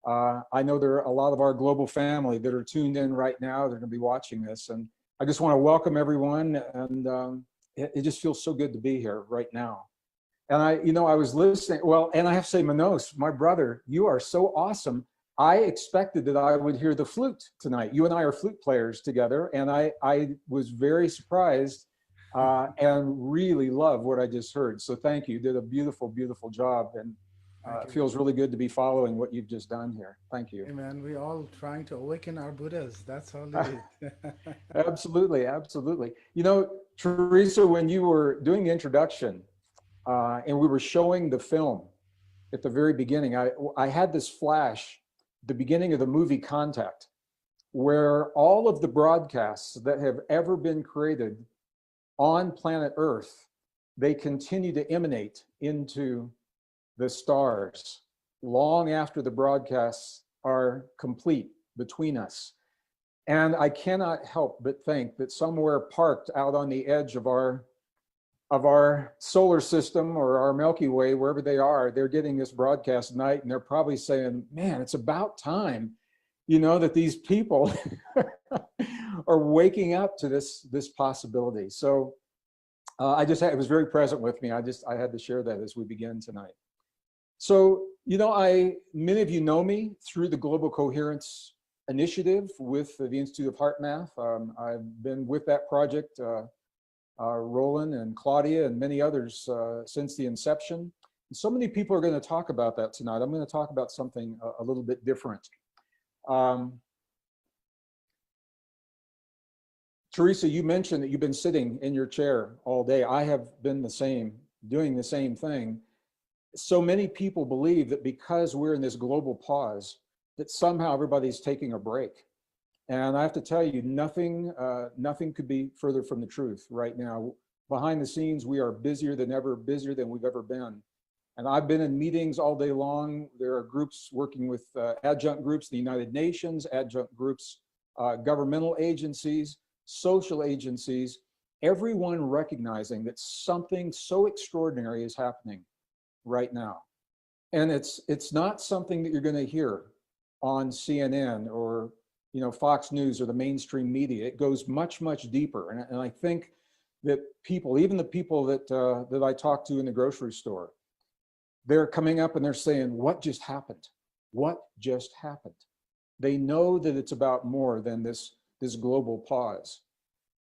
I know there are a lot of our global family that are tuned in right now. They're going to be watching this. And I just want to welcome everyone. And it just feels so good to be here right now. And I was listening. Well, and I have to say, Manos, my brother, you are so awesome. I expected that I would hear the flute tonight. You and I are flute players together, and I was very surprised and really love what I just heard. So thank you. You did a beautiful, beautiful job, and it feels really good to be following what you've just done here. Thank you. Hey man, we all trying to awaken our Buddhas. That's all it is. Absolutely, absolutely. Teresa, when you were doing the introduction and we were showing the film at the very beginning, I had this flash, the beginning of the movie Contact, where all of the broadcasts that have ever been created on planet Earth, they continue to emanate into the stars long after the broadcasts are complete between us. And I cannot help but think that somewhere parked out on the edge of our solar system or our Milky Way, wherever they are, they're getting this broadcast tonight, and they're probably saying, man, it's about time, that these people are waking up to this possibility. So it was very present with me. I had to share that as we begin tonight. So, many of you know me through the Global Coherence Initiative with the Institute of Heart Math. I've been with that project, Roland and Claudia and many others since the inception. And so many people are going to talk about that tonight. I'm going to talk about something a little bit different. Teresa, you mentioned that you've been sitting in your chair all day. I have been the same, doing the same thing. So many people believe that because we're in this global pause, that somehow everybody's taking a break. And I have to tell you, nothing could be further from the truth right now. Behind the scenes, we are busier than ever, busier than we've ever been. And I've been in meetings all day long. There are groups working with adjunct groups, the United Nations, adjunct groups, governmental agencies, social agencies, everyone recognizing that something so extraordinary is happening right now. And it's not something that you're going to hear on CNN or Fox News or the mainstream media. It goes much, much deeper. And I think that people, even the people that I talk to in the grocery store, they're coming up and they're saying, what just happened? What just happened? They know that it's about more than this global pause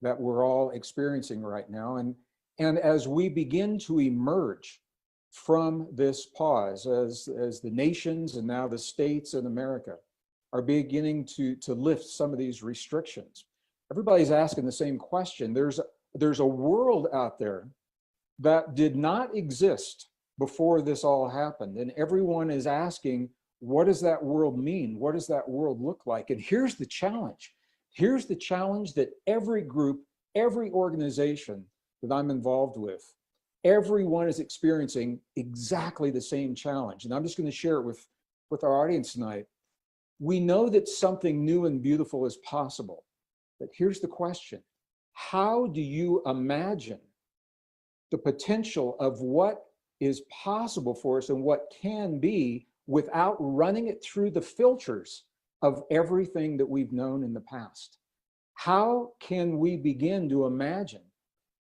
that we're all experiencing right now. And as we begin to emerge from this pause, as the nations and now the states in America are beginning to lift some of these restrictions, everybody's asking the same question. There's a world out there that did not exist before this all happened. And everyone is asking, what does that world mean? What does that world look like? And here's the challenge. Here's the challenge that every group, every organization that I'm involved with, everyone is experiencing exactly the same challenge. And I'm just going to share it with our audience tonight. We know that something new and beautiful is possible, but here's the question. How do you imagine the potential of what is possible for us and what can be without running it through the filters of everything that we've known in the past? How can we begin to imagine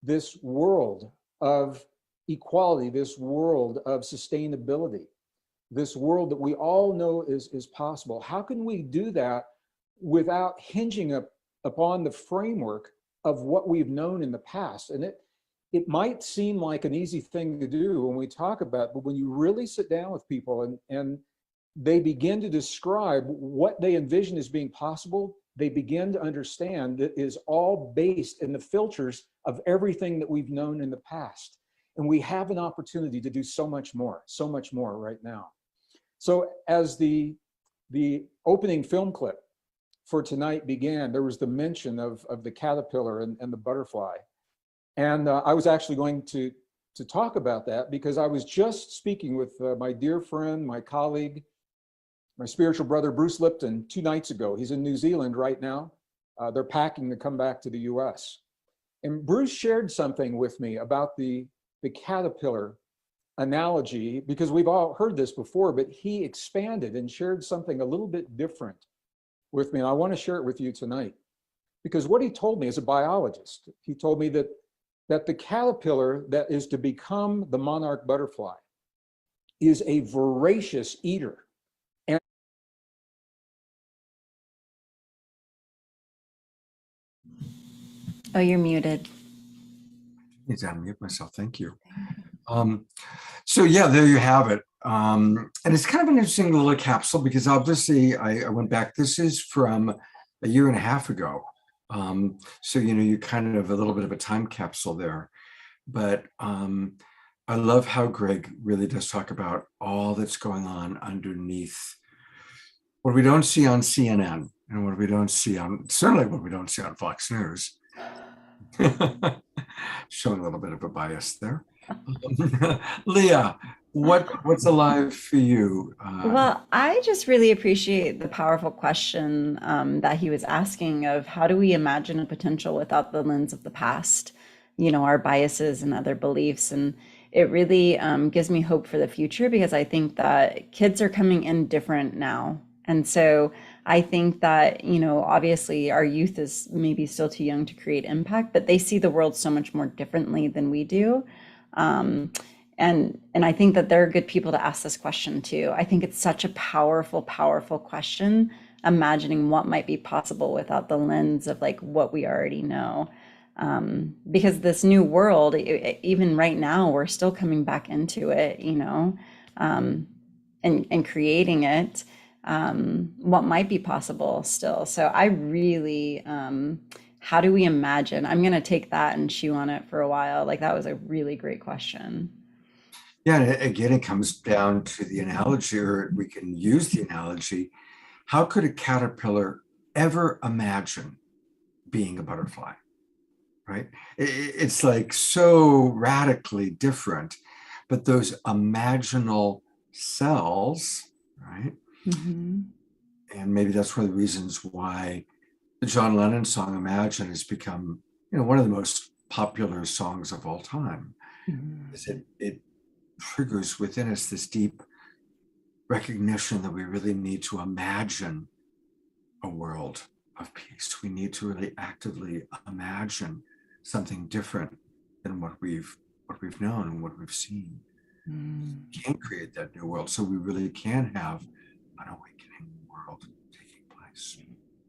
this world of equality, this world of sustainability, this world that we all know is possible? How can we do that without hinging upon the framework of what we've known in the past? And it might seem like an easy thing to do when we talk about it, but when you really sit down with people and they begin to describe what they envision as being possible, they begin to understand that is all based in the filters of everything that we've known in the past. And we have an opportunity to do so much more right now. So as the opening film clip for tonight began, there was the mention of the caterpillar and the butterfly. And I was actually going to talk about that because I was just speaking with my dear friend, my colleague, my spiritual brother, Bruce Lipton, 2 nights ago. He's in New Zealand right now. They're packing to come back to the US. And Bruce shared something with me about the caterpillar analogy, because we've all heard this before, but he expanded and shared something a little bit different with me. And I want to share it with you tonight, because what he told me as a biologist, he told me that that the caterpillar that is to become the monarch butterfly is a voracious eater. Oh, you're muted. I need to unmute myself. Thank you. So yeah, there you have it. And it's kind of an interesting little capsule because obviously I went back. This is from a year and a half ago. So, you kind of a little bit of a time capsule there. But I love how Greg really does talk about all that's going on underneath what we don't see on CNN and what we don't see on, certainly what we don't see on Fox News. Showing a little bit of a bias there. Leah, what's alive for you? Well, I just really appreciate the powerful question that he was asking of how do we imagine a potential without the lens of the past, our biases and other beliefs. And it really gives me hope for the future because I think that kids are coming in different now. And so I think that, obviously our youth is maybe still too young to create impact, but they see the world so much more differently than we do. And I think that they're good people to ask this question too. I think it's such a powerful, powerful question, imagining what might be possible without the lens of like what we already know. Because this new world, even right now, we're still coming back into it, and creating it. What might be possible still. So I really, how do we imagine? I'm going to take that and chew on it for a while. Like that was a really great question. Yeah, and again, it comes down to the analogy, or we can use the analogy. How could a caterpillar ever imagine being a butterfly, right? It's like so radically different, but those imaginal cells, right? Mm-hmm. And maybe that's one of the reasons why the John Lennon song Imagine has become, one of the most popular songs of all time. Mm-hmm. Is it triggers within us this deep recognition that we really need to imagine a world of peace. We need to really actively imagine something different than what we've known and what we've seen. We can't create that new world, so we really can have an awakening world taking place.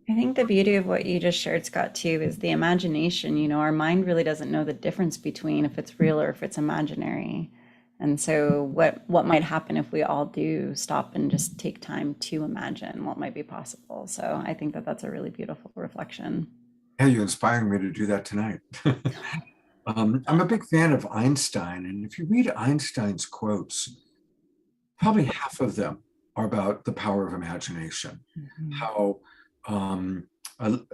I think the beauty of what you just shared, Scott, too, is the imagination. Our mind really doesn't know the difference between if it's real or if it's imaginary. And so what might happen if we all do stop and just take time to imagine what might be possible? So I think that that's a really beautiful reflection. Yeah, you're inspiring me to do that tonight. I'm a big fan of Einstein, and if you read Einstein's quotes, probably half of them are about the power of imagination. Mm-hmm. How, and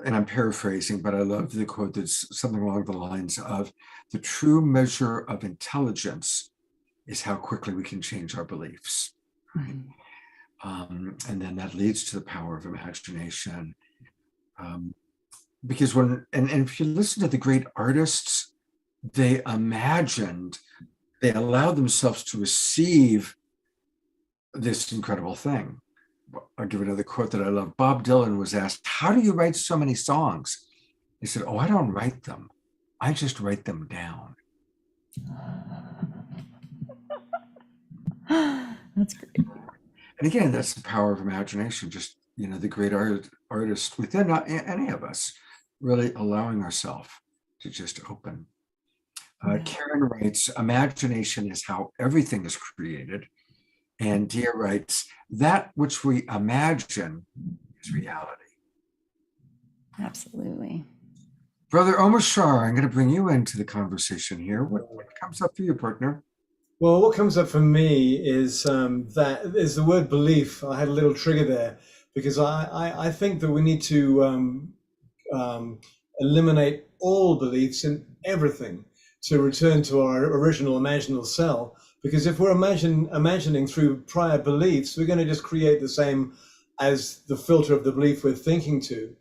I'm paraphrasing, but I love the quote that's something along the lines of, the true measure of intelligence is how quickly we can change our beliefs. Right? Mm-hmm. And then that leads to the power of imagination. Because and if you listen to the great artists, they allowed themselves to receive this incredible thing. I'll give another quote that I love. Bob Dylan was asked, how do you write so many songs? He said, I don't write them. I just write them down. That's great. And again, that's the power of imagination. Just, the great artist within any of us, really allowing ourselves to just open. Karen writes, imagination is how everything is created. And Dia writes, that which we imagine is reality. Absolutely. Brother Omar Shah, I'm going to bring you into the conversation here. What comes up for you, partner? Well, what comes up for me is the word belief. I had a little trigger there because I think that we need to eliminate all beliefs in everything to return to our original imaginal self. Because if we're imagining through prior beliefs, we're going to just create the same as the filter of the belief we're thinking to.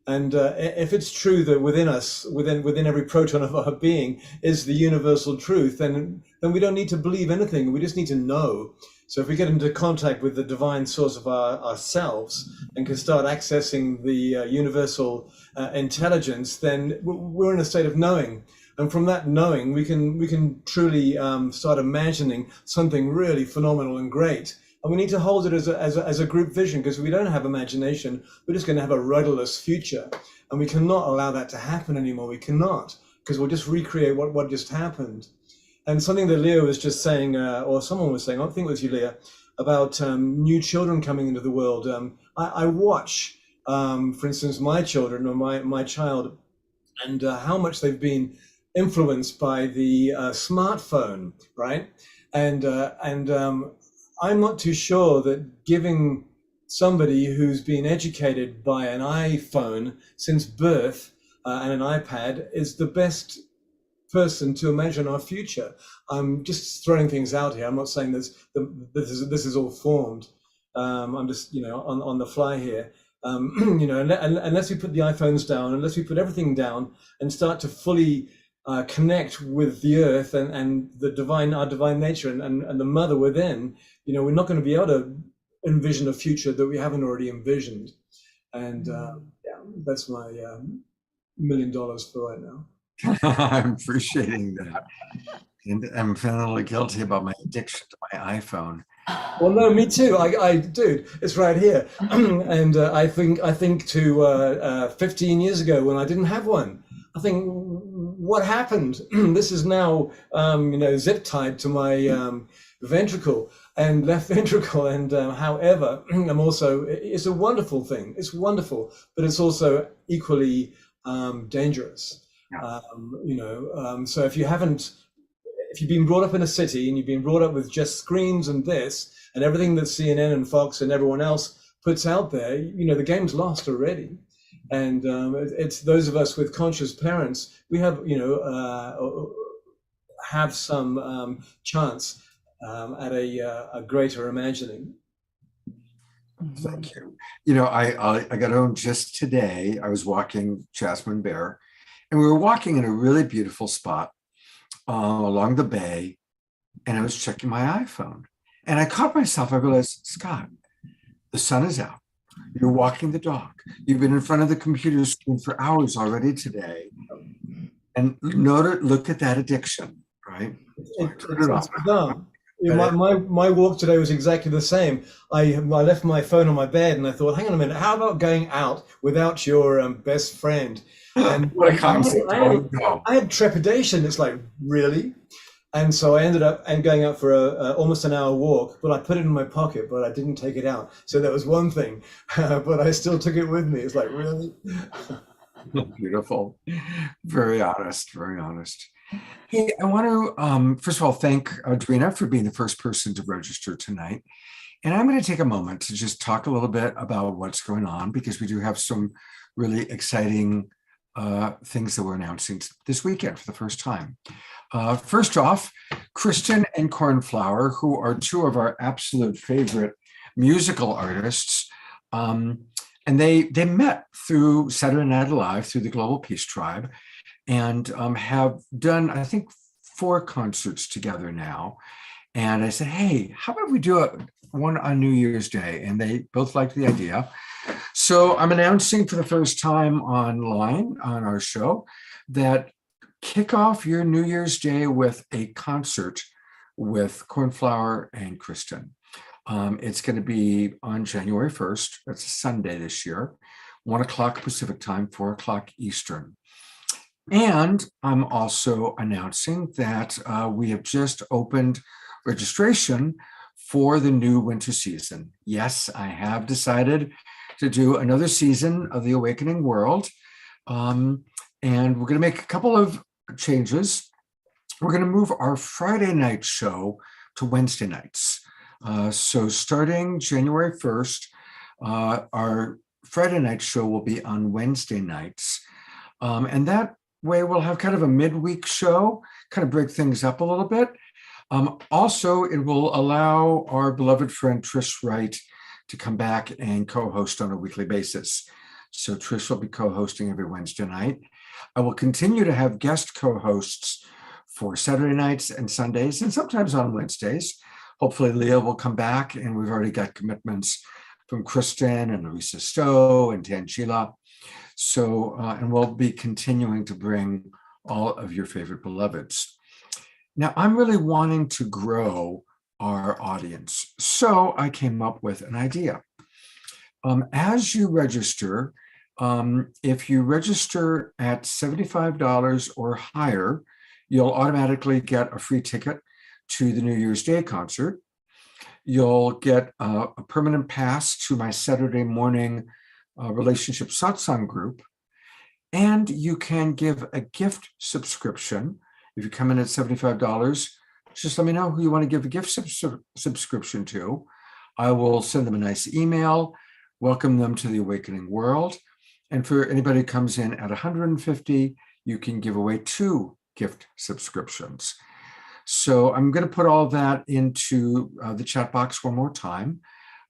And if it's true that within us, within every proton of our being is the universal truth, then we don't need to believe anything. We just need to know. So if we get into contact with the divine source of ourselves and can start accessing the universal intelligence, then we're in a state of knowing. And from that knowing, we can truly start imagining something really phenomenal and great. And we need to hold it as a group vision, because if we don't have imagination, we're just going to have a rudderless future. And we cannot allow that to happen anymore. We cannot, because we'll just recreate what just happened. And something that Leah was just saying, or someone was saying, I think it was you, Leah, about new children coming into the world. I watch, for instance, my children, or my child, and how much they've been influenced by the smartphone, right? And I'm not too sure that giving somebody who's been educated by an iPhone since birth and an iPad is the best person to imagine our future. I'm just throwing things out here. I'm not saying this is all formed. I'm just, on the fly here. Unless we put the iPhones down, unless we put everything down and start to fully connect with the earth and the divine, our divine nature and the mother within, we're not going to be able to envision a future that we haven't already envisioned. And that's my $1 million for right now. I'm appreciating that. And I'm feeling a little guilty about my addiction to my iPhone. Well, no, me too. Dude, it's right here. And I think to 15 years ago when I didn't have one, I think, what happened? This is now, zip tied to my ventricle and left ventricle. And however, I'm also, it's a wonderful thing. It's wonderful, but it's also equally dangerous. Yeah. So if you've been brought up in a city and you've been brought up with just screens and this and everything that CNN and Fox and everyone else puts out there, the game's lost already. And it's those of us with conscious parents, we have, have some chance at a greater imagining. Thank you. I got home just today. I was walking Jasmine Bear, and we were walking in a really beautiful spot along the bay, and I was checking my iPhone. And I caught myself, I realized, Scott, the sun is out. You're walking the dog. You've been in front of the computer screen for hours already today. And look at that addiction, right? It's dumb. My walk today was exactly the same. I left my phone on my bed and I thought, hang on a minute, how about going out without your best friend? And what a concept. I had trepidation. It's like, really? And so I ended up going out for almost an hour walk, but I put it in my pocket, but I didn't take it out. So that was one thing, but I still took it with me. It's like, really? Beautiful. Very honest, very honest. Hey, I want to, first of all, thank Adrina for being the first person to register tonight. And I'm going to take a moment to just talk a little bit about what's going on, because we do have some really exciting things that we're announcing this weekend for the first time. First off, Kristen and Cornflower, who are two of our absolute favorite musical artists, and they met through Saturday Night Live, through the Global Peace Tribe, and have done, I think, 4 concerts together now. And I said, hey, how about we do one on New Year's Day? And they both liked the idea. So I'm announcing for the first time online on our show that kick off your New Year's Day with a concert with Cornflower and Kristen. It's going to be on January 1st. That's a Sunday this year, 1 o'clock Pacific time, 4 o'clock Eastern. And I'm also announcing that we have just opened registration for the new winter season. Yes, I have decided to do another season of The Awakening World. And we're going to make a couple of changes. We're going to move our Friday night show to Wednesday nights. So starting January 1st, our Friday night show will be on Wednesday nights. And that way we'll have kind of a midweek show, kind of break things up a little bit. Also, it will allow our beloved friend Trish Wright to come back and co-host on a weekly basis. So Trish will be co-hosting every Wednesday night. I will continue to have guest co-hosts for Saturday nights and Sundays, and sometimes on Wednesdays. Hopefully Leah will come back, and we've already got commitments from Kristen and Larissa Stowe and Tangela. So, and we'll be continuing to bring all of your favorite beloveds. Now, I'm really wanting to grow our audience, so I came up with an idea. As you register, if you register at $75 or higher, you'll automatically get a free ticket to the New Year's Day concert. You'll get a permanent pass to my Saturday morning relationship satsang group. And you can give a gift subscription. If you come in at $75, just let me know who you want to give a gift subscription to. I will send them a nice email, welcome them to the awakening world. And for anybody who comes in at $150, you can give away 2 gift subscriptions. So I'm going to put all that into the chat box one more time,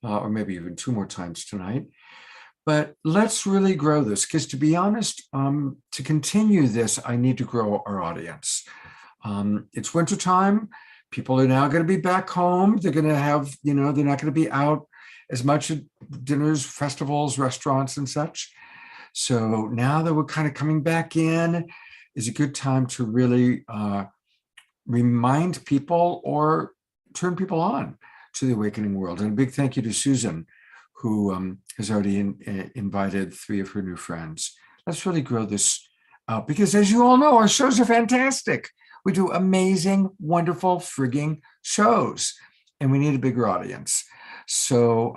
or maybe even 2 more times tonight. But let's really grow this, because to be honest, to continue this, I need to grow our audience. It's wintertime. People are now going to be back home. They're going to have, they're not going to be out as much at dinners, festivals, restaurants, and such. So now that we're kind of coming back in, is a good time to really remind people or turn people on to the awakening world. And a big thank you to Susan, who has already invited 3 of her new friends. Let's really grow this out, because as you all know, our shows are fantastic. We do amazing, wonderful, frigging shows, and we need a bigger audience. So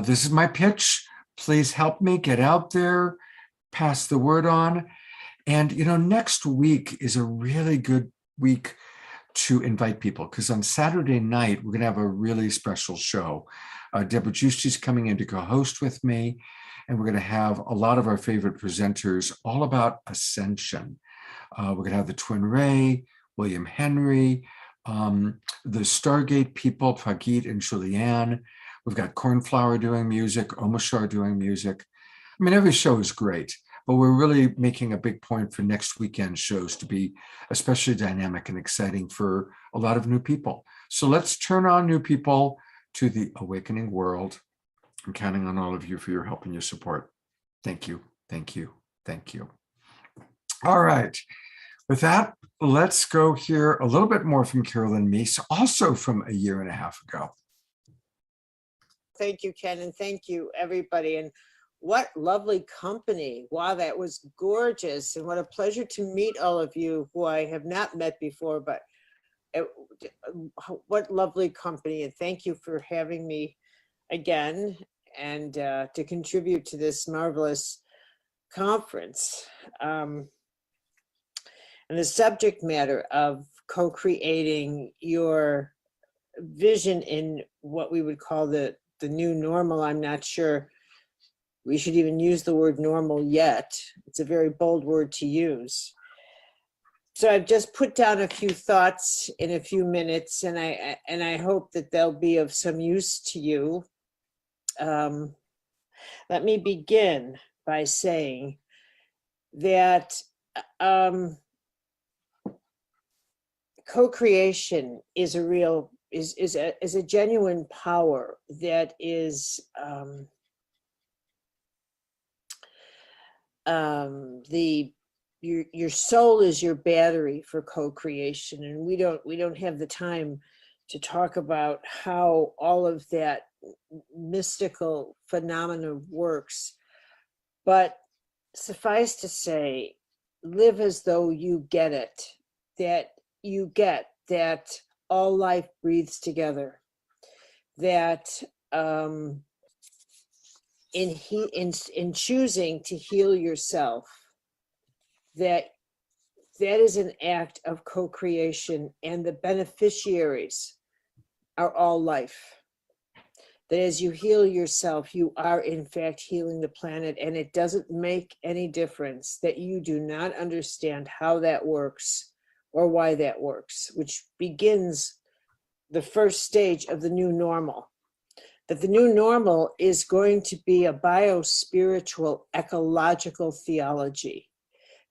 this is my pitch. Please help me get out there, pass the word on. And, next week is a really good week to invite people, because on Saturday night, we're going to have a really special show. Deborah Giusti's coming in to co-host with me, and we're going to have a lot of our favorite presenters all about ascension. We're going to have the Twin Ray, William Henry, the Stargate people, Pagit and Julianne. We've got Cornflower doing music, Omashar doing music. I mean, every show is great, but we're really making a big point for next weekend shows to be especially dynamic and exciting for a lot of new people. So let's turn on new people to the awakening world. I'm counting on all of you for your help and your support. Thank you, thank you, thank you. All right, with that, let's go hear a little bit more from Carolyn Myss, also from a year and a half ago. Thank you, Ken, and thank you, everybody. And what lovely company. Wow, that was gorgeous. And what a pleasure to meet all of you who I have not met before, but what lovely company. And thank you for having me again and to contribute to this marvelous conference. And the subject matter of co-creating your vision in what we would call the new normal. I'm not sure we should even use the word normal yet. It's a very bold word to use. So I've just put down a few thoughts in a few minutes, and I hope that they'll be of some use to you. Let me begin by saying that co-creation is a real is a genuine power that is your soul is your battery for co-creation, and we don't have the time to talk about how all of that mystical phenomena works, but suffice to say, live as though you get it, that you get that all life breathes together, that in choosing to heal yourself, that is an act of co-creation, and the beneficiaries are all life. That as you heal yourself, you are in fact healing the planet, and it doesn't make any difference that you do not understand how that works or why that works, which begins the first stage of the new normal. That the new normal is going to be a bio-spiritual ecological theology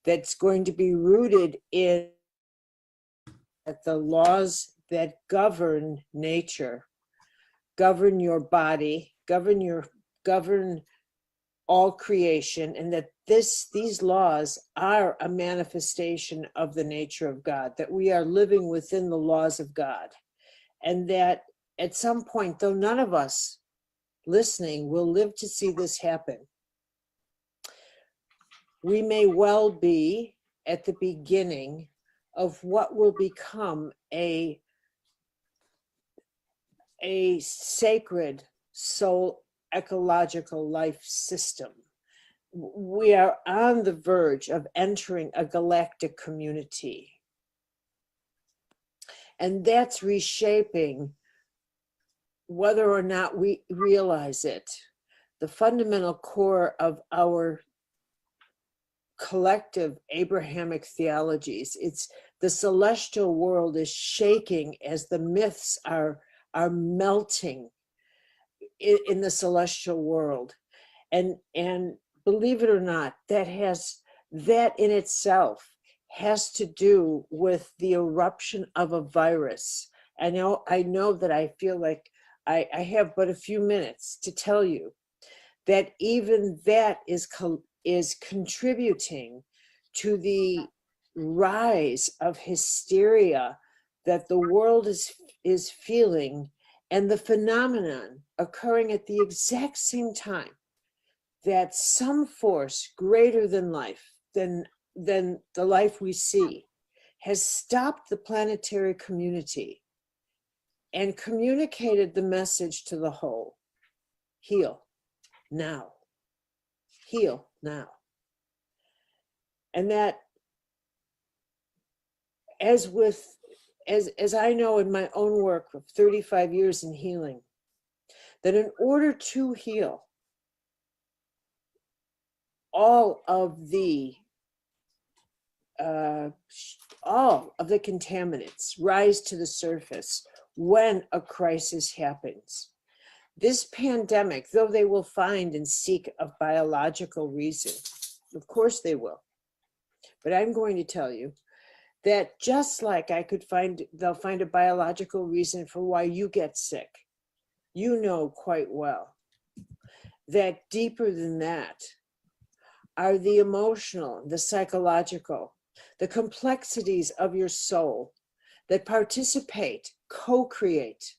that's going to be rooted in the laws that govern nature, govern your body, govern all creation, and these laws are a manifestation of the nature of God, that we are living within the laws of God, and that at some point, though none of us listening will live to see this happen, we may well be at the beginning of what will become a sacred soul ecological life system. We are on the verge of entering a galactic community. And that's reshaping, whether or not we realize it, the fundamental core of our collective Abrahamic theologies. It's the celestial world is shaking as the myths are melting in the celestial world. And believe it or not, that in itself has to do with the eruption of a virus. I know that I feel like I have but a few minutes to tell you that even that is contributing to the rise of hysteria that the world is feeling, and the phenomenon occurring at the exact same time that some force greater than life, than the life we see, has stopped the planetary community and communicated the message to the whole: heal now, heal now. And that, as I know in my own work of 35 years in healing, that in order to heal, all of the contaminants rise to the surface when a crisis happens. This pandemic, though they will find and seek a biological reason, of course they will, but I'm going to tell you that just like they'll find a biological reason for why you get sick, you know quite well that deeper than that are the emotional, the psychological, the complexities of your soul that participate, co-create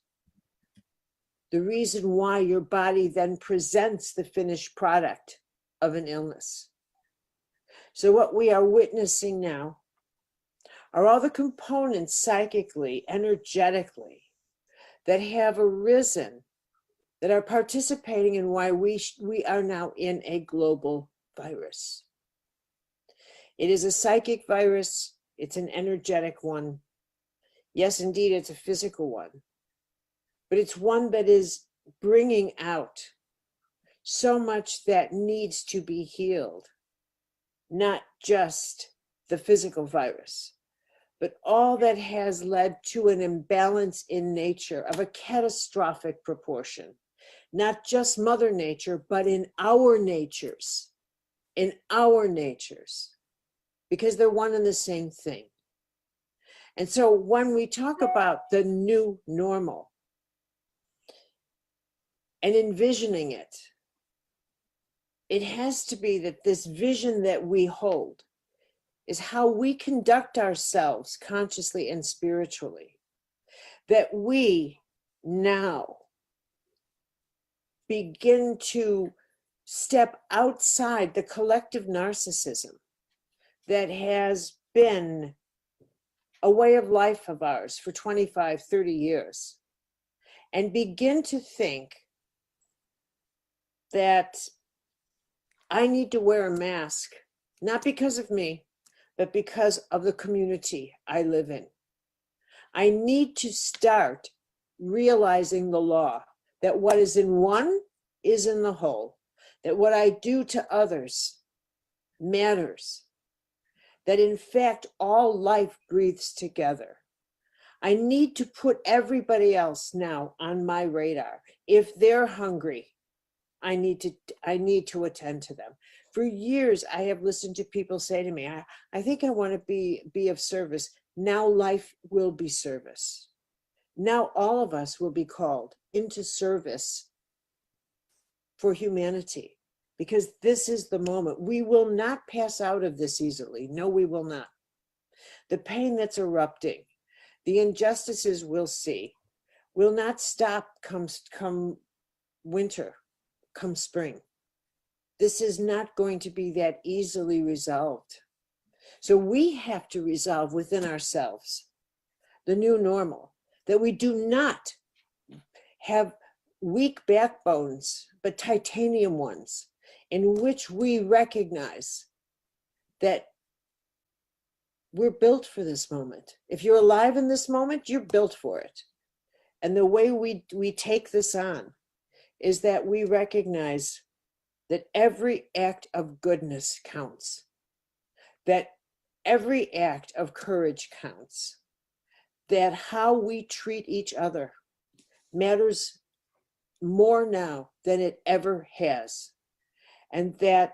the reason why your body then presents the finished product of an illness. So what we are witnessing now are all the components psychically, energetically, that have arisen, that are participating in why we are now in a global virus. It is a psychic virus. It's an energetic one. Yes, indeed, it's a physical one. But it's one that is bringing out so much that needs to be healed. Not just the physical virus, but all that has led to an imbalance in nature of a catastrophic proportion. Not just Mother Nature, but in our natures. In our natures. Because they're one and the same thing. And so when we talk about the new normal and envisioning it, it has to be that this vision that we hold is how we conduct ourselves consciously and spiritually. That we now begin to step outside the collective narcissism that has been a way of life of ours for 25, 30 years, and begin to think that I need to wear a mask, not because of me, but because of the community I live in. I need to start realizing the law that what is in one is in the whole, that what I do to others matters, that in fact all life breathes together. I need to put everybody else now on my radar. If they're hungry, I need to attend to them. For years, I have listened to people say to me, I think I want to be of service. Now life will be service. Now all of us will be called into service for humanity, because this is the moment. We will not pass out of this easily. No, we will not. The pain that's erupting, the injustices we'll see, will not stop come winter, come spring. This is not going to be that easily resolved. So we have to resolve within ourselves the new normal, that we do not have weak backbones, but titanium ones, in which we recognize that we're built for this moment. If you're alive in this moment, you're built for it. And the way we take this on is that we recognize that every act of goodness counts, that every act of courage counts, that how we treat each other matters more now than it ever has. And that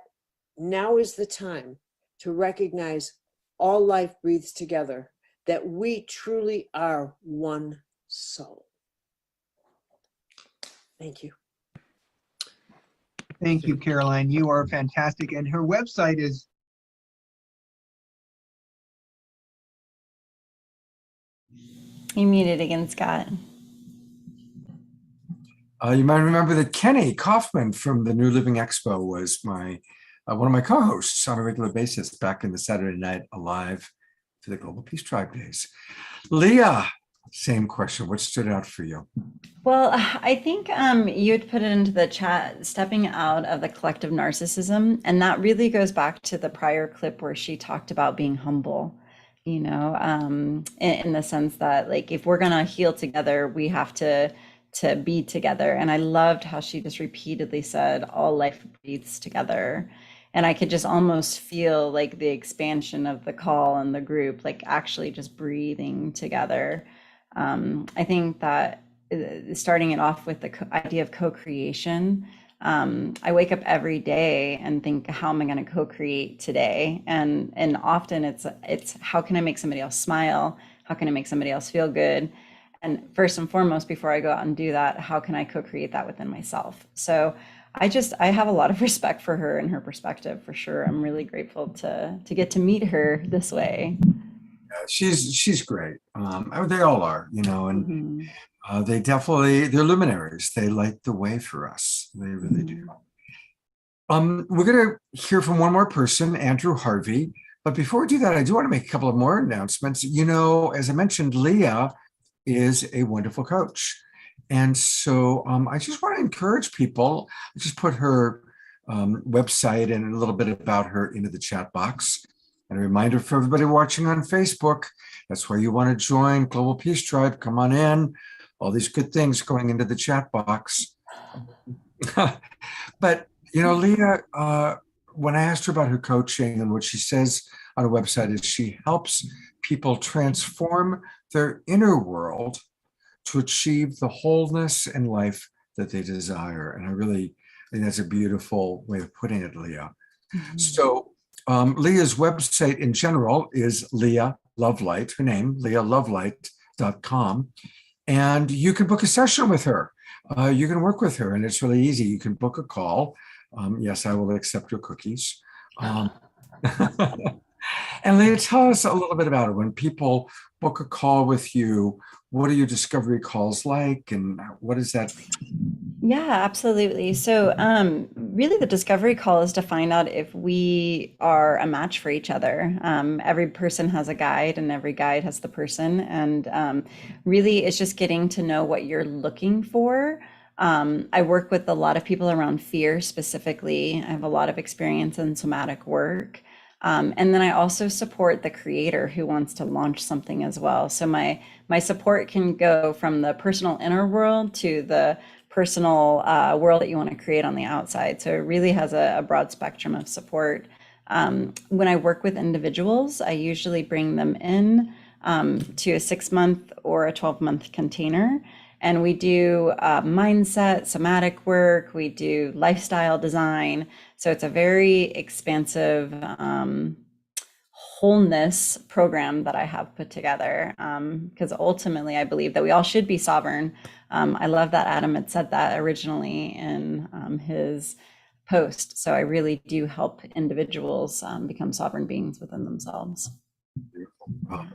now is the time to recognize all life breathes together, that we truly are one soul. Thank you. Thank you, Caroline. You are fantastic. And her website is You muted again, Scott. You might remember that Kenny Kaufman from the New Living Expo was my one of my co-hosts on a regular basis back in the Saturday Night Alive for the Global Peace Tribe days. Leah, same question. What stood out for you? Well, I think you had put it into the chat, stepping out of the collective narcissism. And that really goes back to the prior clip where she talked about being humble, you know, in the sense that, like, if we're going to heal together, we have to be together. And I loved how she just repeatedly said, all life breathes together. And I could just almost feel like the expansion of the call and the group, like actually just breathing together. I think that starting it off with the idea of co-creation, I wake up every day and think, how am I going to co-create today? And often it's how can I make somebody else smile? How can I make somebody else feel good? And first and foremost, before I go out and do that, how can I co-create that within myself? So I have a lot of respect for her and her perspective, for sure. I'm really grateful to get to meet her this way. Yeah, she's great. They all are, you know, and they're luminaries. They light the way for us. They really do. We're going to hear from one more person, Andrew Harvey. But before we do that, I do want to make a couple of more announcements. You know, as I mentioned, Leah is a wonderful coach. And so I just want to encourage people. I just put her website and a little bit about her into the chat box. And a reminder for everybody watching on Facebook, that's where you want to join Global Peace Tribe. Come on in. All these good things going into the chat box. But, you know, Leah, when I asked her about her coaching, and what she says on her website is she helps people transform their inner world to achieve the wholeness in life that they desire. And I think that's a beautiful way of putting it, Leah. So Leah's website in general is Leah Lovelight, her name, leahlovelight.com. And you can book a session with her. You can work with her, and it's really easy. You can book a call. Yes, I will accept your cookies. And Leah, tell us a little bit about it. When people book a call with you, what are your discovery calls like, and what is that? Yeah, absolutely. So really the discovery call is to find out if we are a match for each other. Every person has a guide, and every guide has the person. And really it's just getting to know what you're looking for. I work with a lot of people around fear specifically. I have a lot of experience in somatic work. And then I also support the creator who wants to launch something as well. So my support can go from the personal inner world to the personal world that you want to create on the outside. So it really has a broad spectrum of support. When I work with individuals, I usually bring them in to a 6-month or a 12-month container. And we do mindset, somatic work, we do lifestyle design. So it's a very expansive wholeness program that I have put together, because ultimately I believe that we all should be sovereign. I love that Adam had said that originally in his post. So I really do help individuals become sovereign beings within themselves. Oh,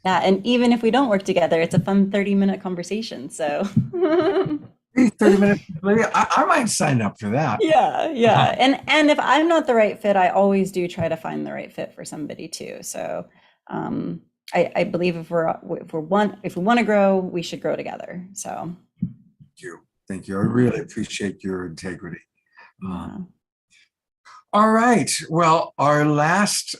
Yeah, and even if we don't work together, it's a fun 30-minute conversation. So 30 minutes. I might sign up for that. yeah. And if I'm not the right fit, I always do try to find the right fit for somebody too. So I believe if we want to grow, we should grow together. So Thank you. I really appreciate your integrity. yeah. All right. Well, our last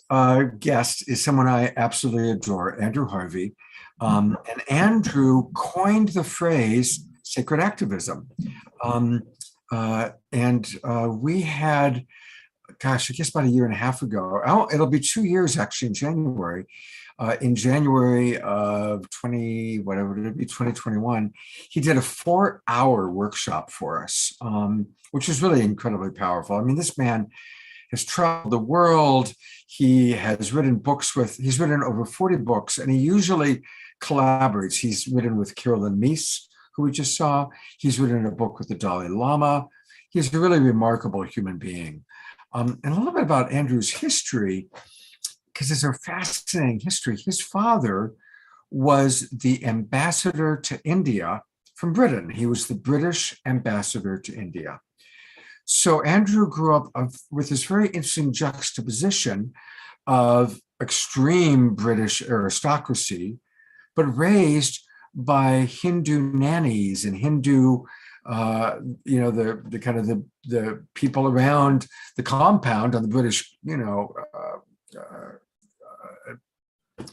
guest is someone I absolutely adore, Andrew Harvey. And Andrew coined the phrase sacred activism. We had, gosh, I guess about a year and a half ago. Oh, it'll be 2 years actually in January. In January of 2021, he did a 4-hour workshop for us, which was really incredibly powerful. I mean, this man has traveled the world. He's written over 40 books, and he usually collaborates. He's written with Carolyn Myss, who we just saw. He's written a book with the Dalai Lama. He's a really remarkable human being. And a little bit about Andrew's history, because it's a fascinating history. His father was the ambassador to India from Britain. He was the British ambassador to India. So Andrew grew up with this very interesting juxtaposition of extreme British aristocracy, but raised by Hindu nannies and Hindu, the kind of the people around the compound on the British,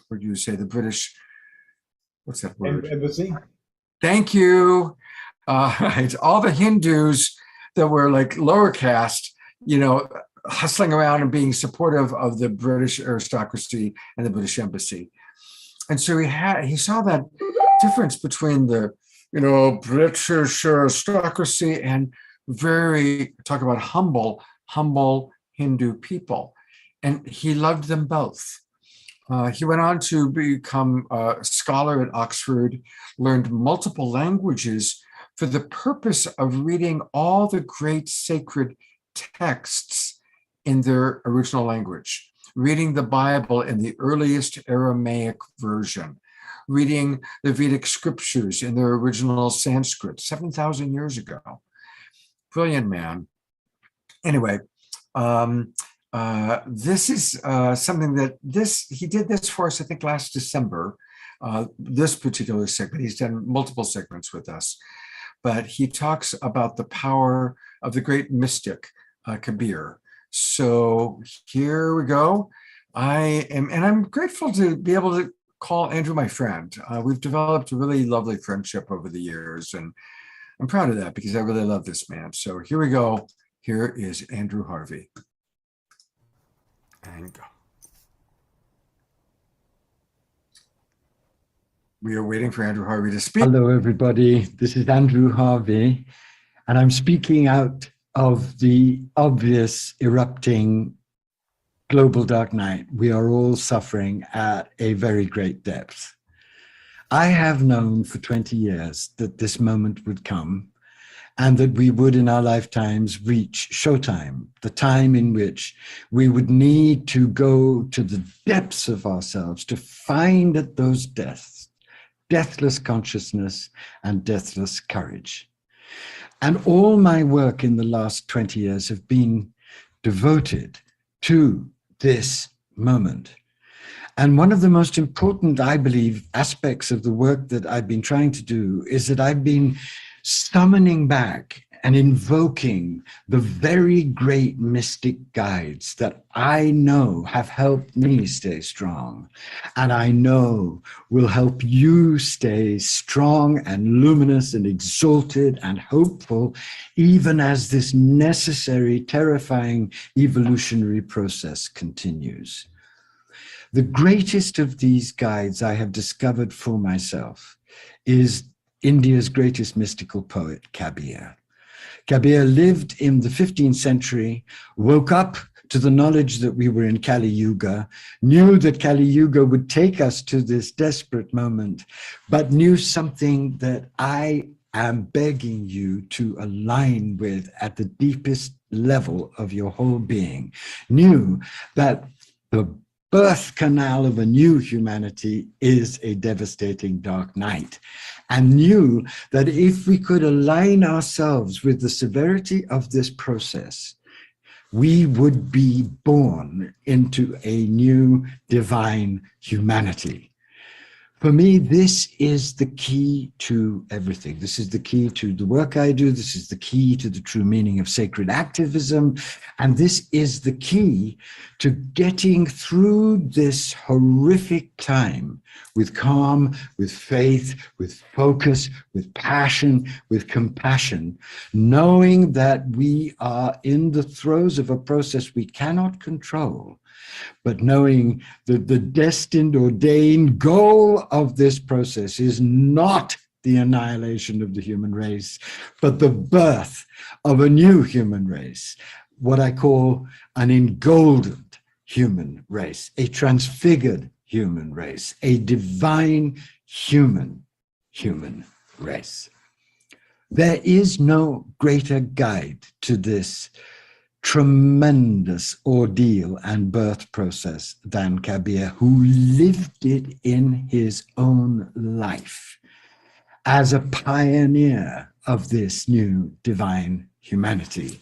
what do you say? The British, what's that word? Embassy. Thank you. Right. All the Hindus that were like lower caste, hustling around and being supportive of the British aristocracy and the British embassy. And so he saw that difference between the, British aristocracy and talk about humble Hindu people. And he loved them both. He went on to become a scholar at Oxford, learned multiple languages for the purpose of reading all the great sacred texts in their original language, reading the Bible in the earliest Aramaic version, reading the Vedic scriptures in their original Sanskrit 7,000 years ago. Brilliant man. Anyway, this is something that he did this for us, I think, last December, this particular segment. He's done multiple segments with us, but he talks about the power of the great mystic, Kabir. So here we go. I'm grateful to be able to call Andrew my friend. We've developed a really lovely friendship over the years, and I'm proud of that because I really love this man. So here we go. Here is Andrew Harvey. And go. We are waiting for Andrew Harvey to speak. Hello, everybody. This is Andrew Harvey, and I'm speaking out of the obvious erupting global dark night. We are all suffering at a very great depth. I have known for 20 years that this moment would come, and that we would in our lifetimes reach showtime, the time in which we would need to go to the depths of ourselves to find at those depths deathless consciousness and deathless courage. And all my work in the last 20 years have been devoted to this moment. And one of the most important, I believe, aspects of the work that I've been trying to do is that I've been summoning back and invoking the very great mystic guides that I know have helped me stay strong, and I know will help you stay strong and luminous and exalted and hopeful, even as this necessary, terrifying evolutionary process continues. The greatest of these guides I have discovered for myself is India's greatest mystical poet, Kabir. Kabir lived in the 15th century, woke up to the knowledge that we were in Kali Yuga, knew that Kali Yuga would take us to this desperate moment, but knew something that I am begging you to align with at the deepest level of your whole being, knew that the birth canal of a new humanity is a devastating dark night, and knew that if we could align ourselves with the severity of this process, we would be born into a new divine humanity. For me, this is the key to everything. This is the key to the work I do. This is the key to the true meaning of sacred activism. And this is the key to getting through this horrific time with calm, with faith, with focus, with passion, with compassion, knowing that we are in the throes of a process we cannot control, but knowing that the destined, ordained goal of this process is not the annihilation of the human race, but the birth of a new human race, what I call an engoldened human race, a transfigured human race, a divine human race. There is no greater guide to this tremendous ordeal and birth process than Kabir, who lived it in his own life as a pioneer of this new divine humanity.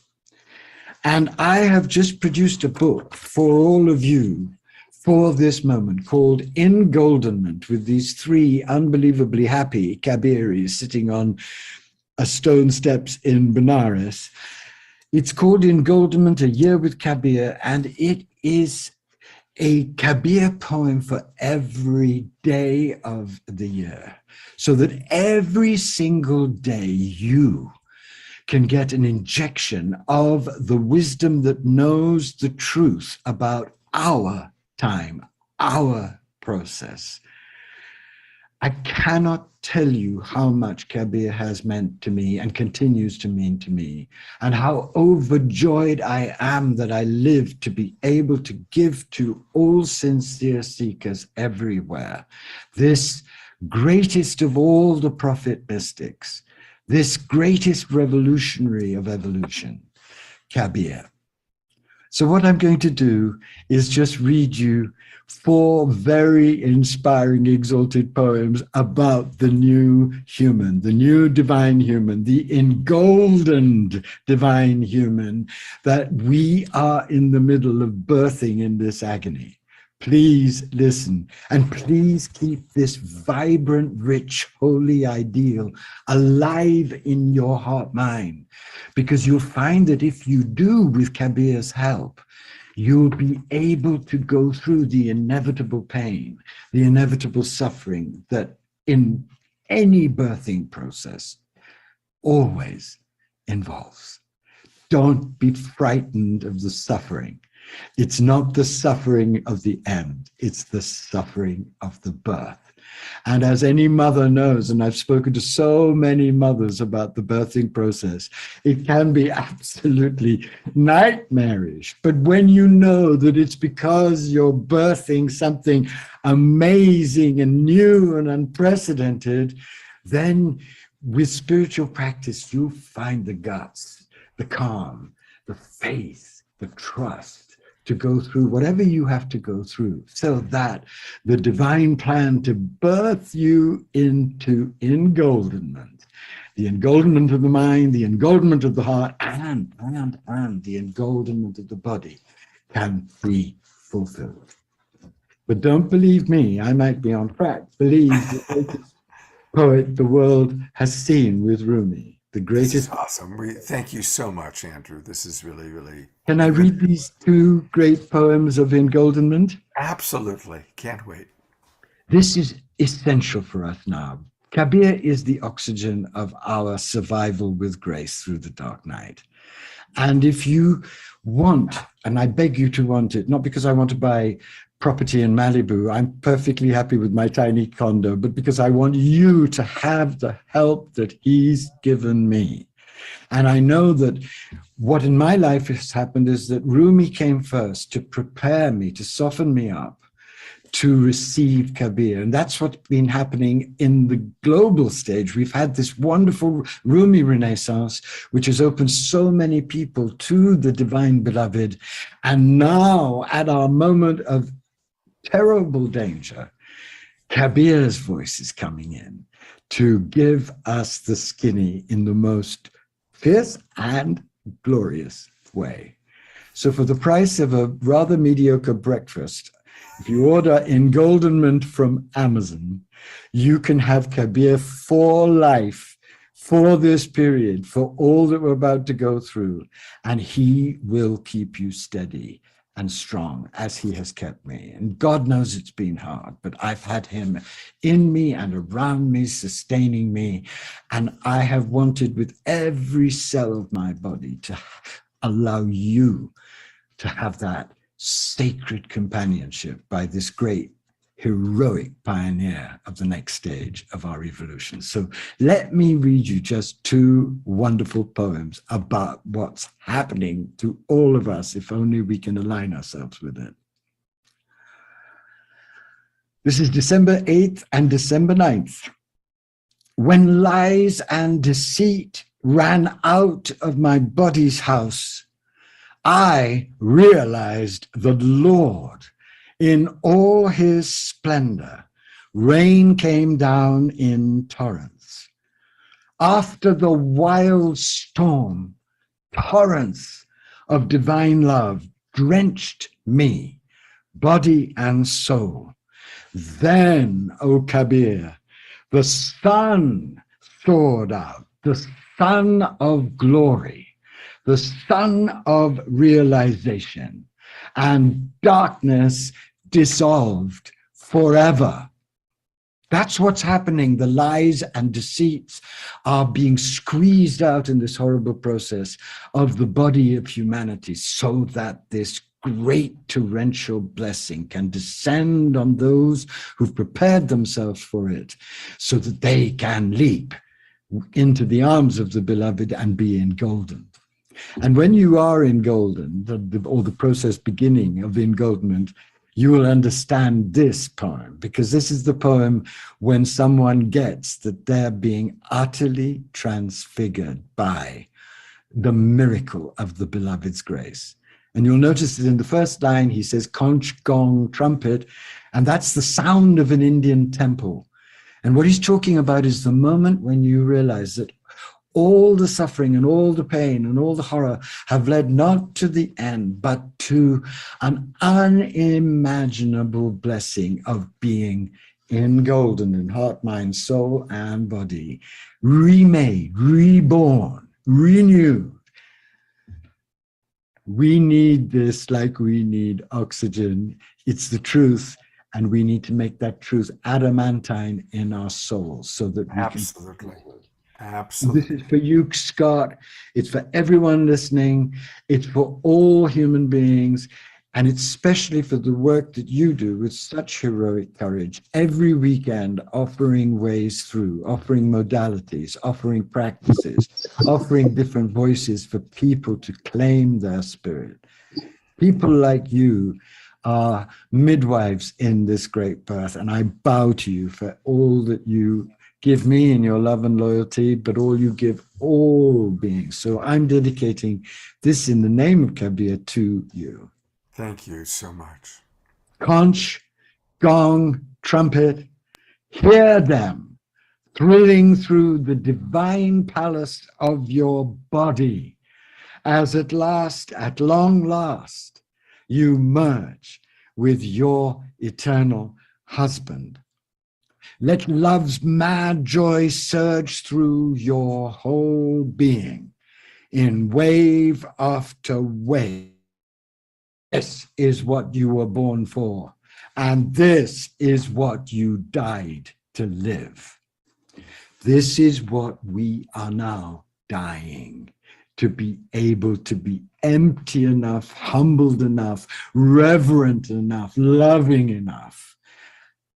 And I have just produced a book for all of you for this moment called Engoldenment, with these three unbelievably happy Kabiris sitting on a stone steps in Benares. It's called Engoldenment, A Year with Kabir, and it is a Kabir poem for every day of the year, so that every single day you can get an injection of the wisdom that knows the truth about our time, our process. I cannot tell you how much Kabir has meant to me and continues to mean to me, and how overjoyed I am that I live to be able to give to all sincere seekers everywhere this greatest of all the prophet mystics, this greatest revolutionary of evolution, Kabir. So what I'm going to do is just read you 4 very inspiring, exalted poems about the new human, the new divine human, the engoldened divine human that we are in the middle of birthing in this agony. Please listen, and please keep this vibrant, rich, holy ideal alive in your heart mind, because you'll find that if you do, with Kabir's help, you'll be able to go through the inevitable pain, the inevitable suffering that in any birthing process always involves. Don't be frightened of the suffering. It's not the suffering of the end, it's the suffering of the birth. And as any mother knows, and I've spoken to so many mothers about the birthing process, it can be absolutely nightmarish. But when you know that it's because you're birthing something amazing and new and unprecedented, then with spiritual practice, you find the guts, the calm, the faith, the trust, to go through whatever you have to go through, so that the divine plan to birth you into engoldenment, the engoldenment of the mind, the engoldenment of the heart, and the engoldenment of the body can be fulfilled. But don't believe me, I might be on crack. Believe the greatest poet the world has seen with Rumi. The greatest. This is awesome. Thank you so much, Andrew. This is really, really. Can I read these 2 great poems of engoldenment? Absolutely. Can't wait. This is essential for us now. Kabir is the oxygen of our survival with grace through the dark night. And if you want, and I beg you to want it, not because I want to buy property in Malibu, I'm perfectly happy with my tiny condo, but because I want you to have the help that he's given me. And I know that what in my life has happened is that Rumi came first to prepare me, to soften me up, to receive Kabir. And that's what's been happening in the global stage. We've had this wonderful Rumi Renaissance, which has opened so many people to the divine beloved. And now, at our moment of terrible danger, Kabir's voice is coming in to give us the skinny in the most fierce and glorious way. So for the price of a rather mediocre breakfast, if you order Engoldenment from Amazon, you can have Kabir for life, for this period, for all that we're about to go through. And he will keep you steady and strong as he has kept me. And God knows it's been hard, but I've had him in me and around me, sustaining me. And I have wanted with every cell of my body to allow you to have that sacred companionship by this great heroic pioneer of the next stage of our evolution. So let me read you just two wonderful poems about what's happening to all of us, if only we can align ourselves with it. This is December 8th and December 9th. When lies and deceit ran out of my body's house, I realized the Lord in all his splendor. Rain came down in torrents. After the wild storm, torrents of divine love drenched me, body and soul. Then, O Kabir, the sun soared out, the sun of glory, the sun of realization, and darkness dissolved forever. That's what's happening. The lies and deceits are being squeezed out in this horrible process of the body of humanity so that this great torrential blessing can descend on those who've prepared themselves for it so that they can leap into the arms of the beloved and be engoldened. And when you are engoldened, or the process beginning of engoldenment, you will understand this poem, because this is the poem when someone gets that they're being utterly transfigured by the miracle of the beloved's grace. And you'll notice that in the first line, he says, conch, gong, trumpet, and that's the sound of an Indian temple. And what he's talking about is the moment when you realize that all the suffering and all the pain and all the horror have led not to the end, but to an unimaginable blessing of being engoldened in heart, mind, soul, and body, remade, reborn, renewed. We need this like we need oxygen. It's the truth. And we need to make that truth adamantine in our souls so that we Absolutely. Absolutely. This is for you, Scott. It's for everyone listening. It's for all human beings. And it's especially for the work that you do with such heroic courage every weekend, offering ways through, offering modalities, offering practices, offering different voices for people to claim their spirit. People like you are midwives in this great birth, and I bow to you for all that you give me in your love and loyalty, but all you give all beings. So I'm dedicating this in the name of Kabir to you. Thank you so much. Conch, gong, trumpet, hear them thrilling through the divine palace of your body as at last, at long last, you merge with your eternal husband. Let love's mad joy surge through your whole being in wave after wave. This is what you were born for, and this is what you died to live. This is what we are now dying to be able to be empty enough, humbled enough, reverent enough, loving enough,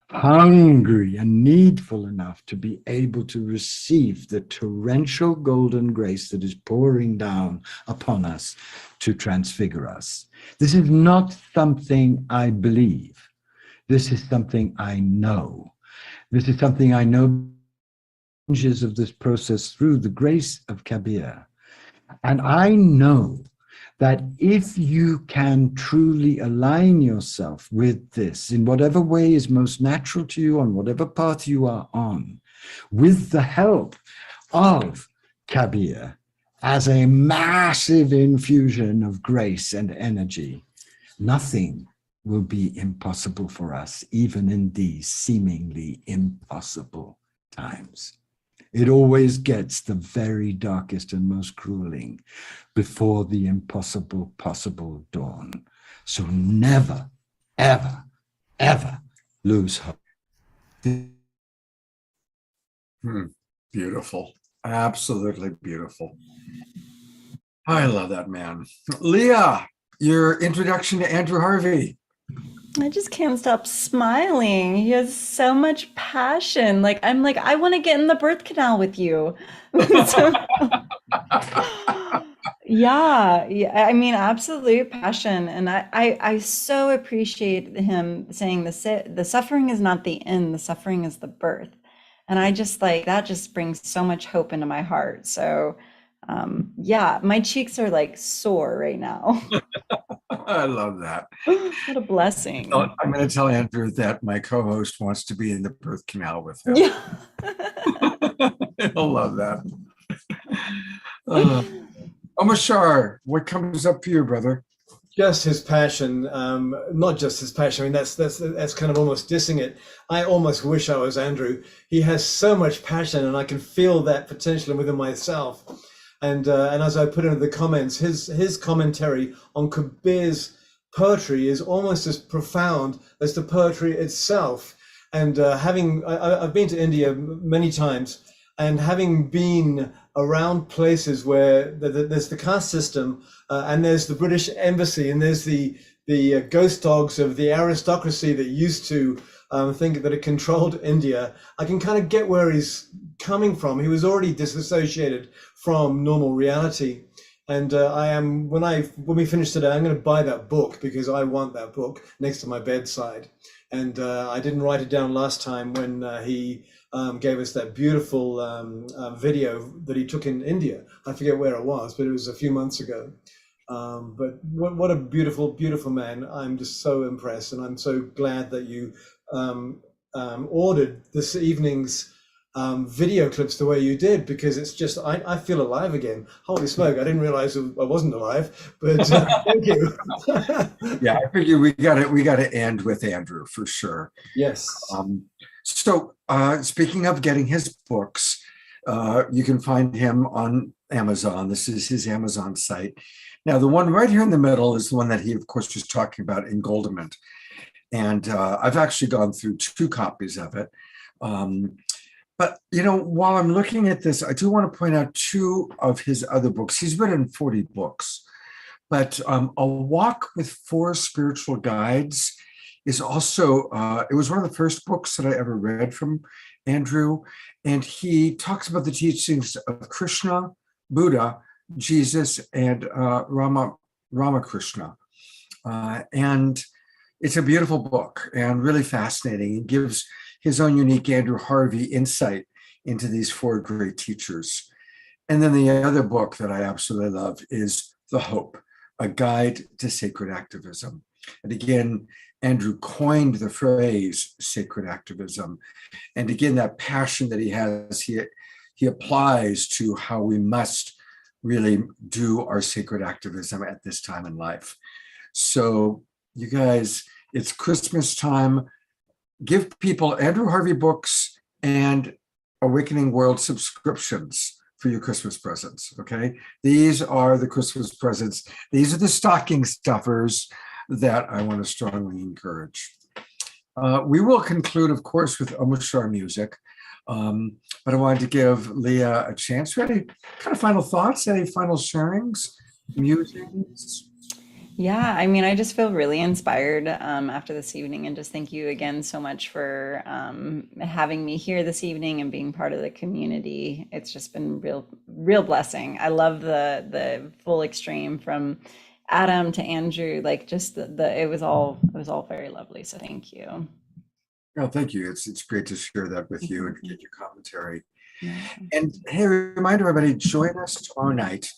hungry and needful enough to be able to receive the torrential golden grace that is pouring down upon us to transfigure us. This is not something I believe. This is something I know. This is something I know of this process through the grace of Kabir. And I know that if you can truly align yourself with this in whatever way is most natural to you, on whatever path you are on, with the help of Kabir as a massive infusion of grace and energy, nothing will be impossible for us, even in these seemingly impossible times. It always gets the very darkest and most grueling before the impossible possible dawn. So never, ever, ever lose hope. Beautiful. Absolutely beautiful. I love that man. Leah, your introduction to Andrew Harvey. I just can't stop smiling. He has so much passion. Like, I'm like, I want to get in the birth canal with you. So, yeah, I mean, absolute passion. And I so appreciate him saying the suffering is not the end, the suffering is the birth. And I just like, that just brings so much hope into my heart. So, yeah, my cheeks are like sore right now. I love that. What a blessing. I'm going to tell Andrew that my co-host wants to be in the birth canal with him. Yeah. He'll love that. Omashar, what comes up for you, brother? Just his passion, not just his passion. I mean, that's kind of almost dissing it. I almost wish I was Andrew. He has so much passion, and I can feel that potential within myself. And as I put into the comments, his commentary on Kabir's poetry is almost as profound as the poetry itself. And I've been to India many times, and having been around places where there's the caste system, and there's the British embassy, and there's the ghost dogs of the aristocracy that used to think that it controlled India, I can kind of get where he's coming from. He was already disassociated from normal reality. And when we finish today, I'm going to buy that book because I want that book next to my bedside. And I didn't write it down last time when he gave us that beautiful video that he took in India. I forget where it was, but it was a few months ago. But what a beautiful, beautiful man. I'm just so impressed, and I'm so glad that you ordered this evening's video clips the way you did, because it's just, I feel alive again. Holy smoke, I didn't realize I wasn't alive, but thank you. Yeah, I figure we got to end with Andrew for sure. Yes. So speaking of getting his books, you can find him on Amazon. This is his Amazon site. Now, the one right here in the middle is the one that he, of course, was talking about, Engoldenment. And I've actually gone through 2 copies of it. But, while I'm looking at this, I do want to point out 2 of his other books. He's written 40 books. But A Walk with 4 Spiritual Guides is also, it was one of the first books that I ever read from Andrew. And he talks about the teachings of Krishna, Buddha, Jesus, and Ramakrishna. And it's a beautiful book and really fascinating. It gives his own unique Andrew Harvey insight into these 4 great teachers. And then the other book that I absolutely love is The Hope, A Guide to Sacred Activism. And again, Andrew coined the phrase sacred activism. And again, that passion that he has, he applies to how we must really do our sacred activism at this time in life. So you guys, it's Christmas time. Give people Andrew Harvey books and Awakening World subscriptions for your Christmas presents, okay? These are the Christmas presents. These are the stocking stuffers that I want to strongly encourage. We will conclude, of course, with Omashar music. But I wanted to give Leah a chance. Any kind of final thoughts? Any final sharings, musings? Yeah, I mean, I just feel really inspired after this evening, and just thank you again so much for having me here this evening and being part of the community. It's just been real blessing. I love the full extreme from Adam to Andrew, like just it was all very lovely. So thank you. Oh, thank you. It's great to share that with you and get your commentary. Yeah. And hey, remind everybody, join us tomorrow night.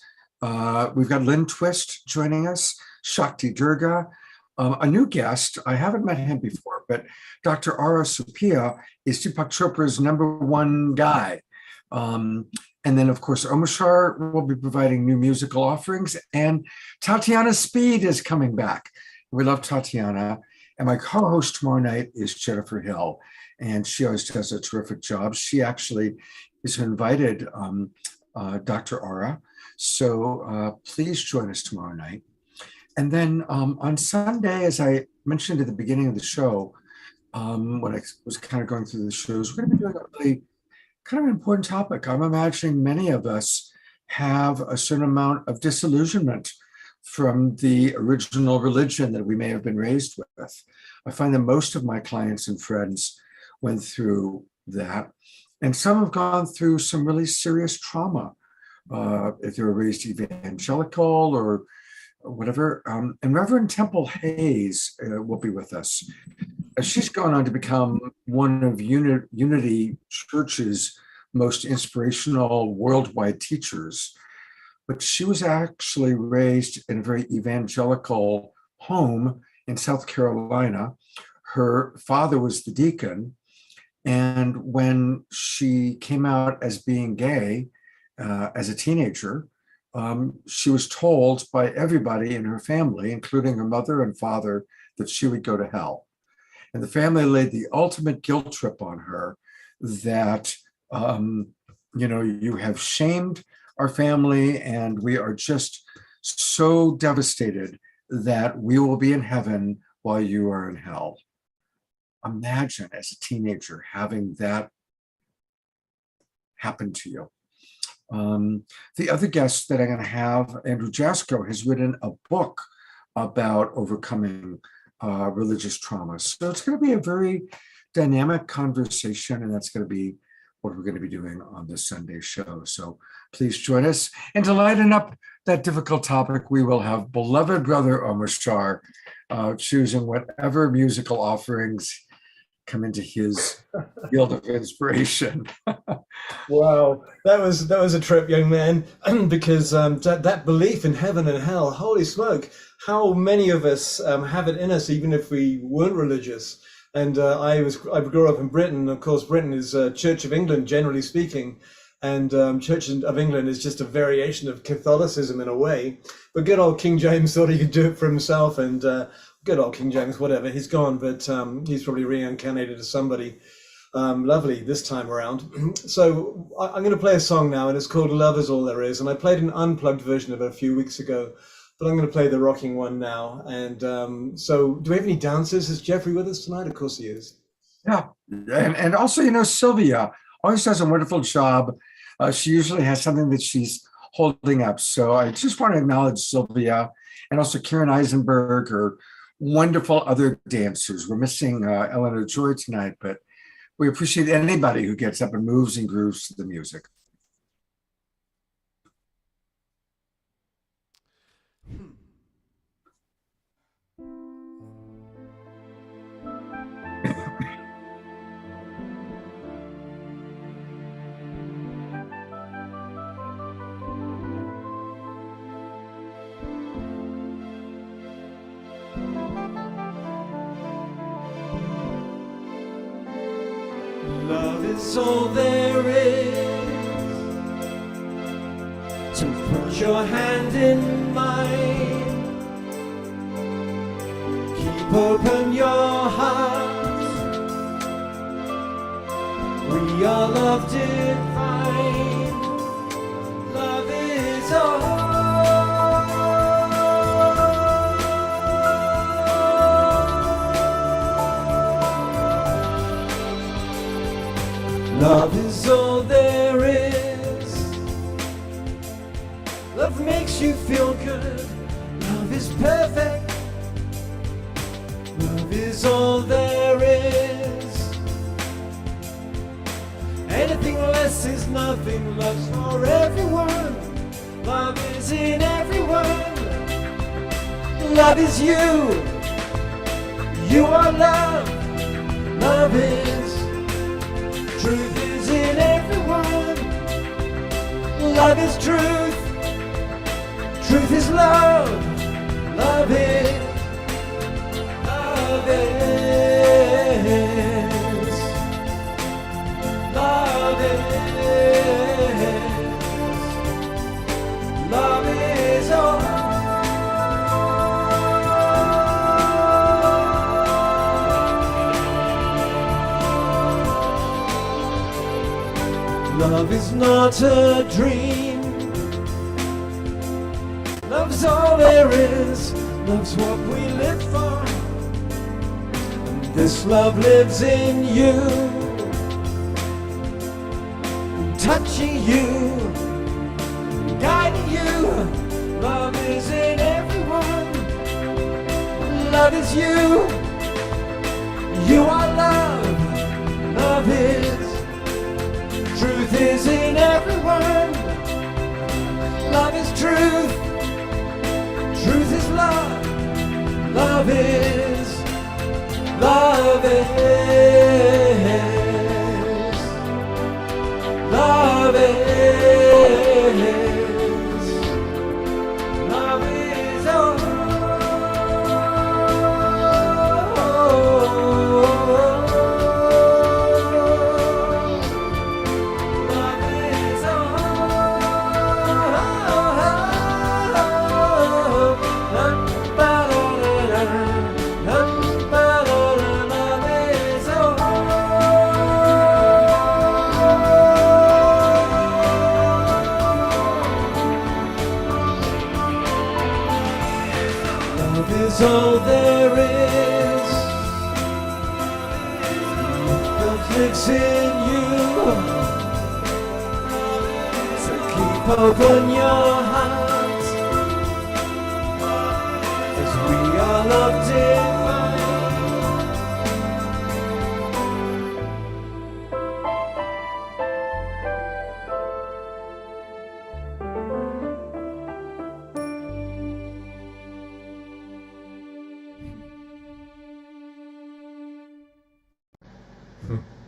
We've got Lynn Twist joining us, Shakti Durga, a new guest. I haven't met him before, but Dr. Ara Supia is Deepak Chopra's #1 guy. And then, of course, Omashar will be providing new musical offerings, and Tatiana Speed is coming back. We love Tatiana. And my co-host tomorrow night is Jennifer Hill, and she always does a terrific job. She actually is invited Dr. Ara. So please join us tomorrow night. And then on Sunday, as I mentioned at the beginning of the show, when I was kind of going through the shows, we're going to be doing a really kind of important topic. I'm imagining many of us have a certain amount of disillusionment from the original religion that we may have been raised with. I find that most of my clients and friends went through that, and some have gone through some really serious trauma if they were raised evangelical or whatever. And Reverend Temple Hayes will be with us. She's gone on to become one of Unity Church's most inspirational worldwide teachers. But she was actually raised in a very evangelical home in South Carolina. Her father was the deacon. And when she came out as being gay as a teenager, she was told by everybody in her family, including her mother and father, that she would go to hell. And the family laid the ultimate guilt trip on her that, you have shamed our family, and we are just so devastated that we will be in heaven while you are in hell. Imagine as a teenager having that happen to you. The other guest that I'm going to have, Andrew Jasko, has written a book about overcoming religious trauma. So it's going to be a very dynamic conversation, and that's going to be what we're going to be doing on this Sunday show. So please join us. And to lighten up that difficult topic, we will have beloved brother Omashar choosing whatever musical offerings come into his field of inspiration. Wow, that was a trip, young man, because that belief in heaven and hell, holy smoke, how many of us have it in us, even if we weren't religious. And I grew up in Britain. And of course, Britain is Church of England, generally speaking. And Church of England is just a variation of Catholicism in a way. But good old King James thought he could do it for himself. And good old King James, whatever, he's gone, but he's probably reincarnated as somebody lovely this time around. So I'm going to play a song now, and it's called Love Is All There Is. And I played an unplugged version of it a few weeks ago, but I'm going to play the rocking one now. And so do we have any dancers? Is Jeffrey with us tonight? Of course he is. Yeah. And also, Sylvia always does a wonderful job. She usually has something that she's holding up. So I just want to acknowledge Sylvia, and also Karen Eisenberg, or wonderful other dancers. We're missing Eleanor Joy tonight, but we appreciate anybody who gets up and moves and grooves to the music. Love is all there is. So put your hand in mine. Keep open your heart. We are love divine. Love is all. Love is all there is. Love makes you feel good. Love is perfect. Love is all there is. Anything less is nothing. Love's for everyone. Love is in everyone. Love is you. You are love. Love is, truth is in everyone. Love is truth, truth is love. Love is, love is, love is, love is all. Love is not a dream. Love's all there is. Love's what we live for. This love lives in you, touching you, guiding you. Love is in everyone. Love is you. You are love. Love is. Truth is in everyone. Love is truth. Truth is love. Love is. Love is. Love is. Love is. Oh. Is all there is. Love lives in you. So keep open your heart, 'cause we are love divine.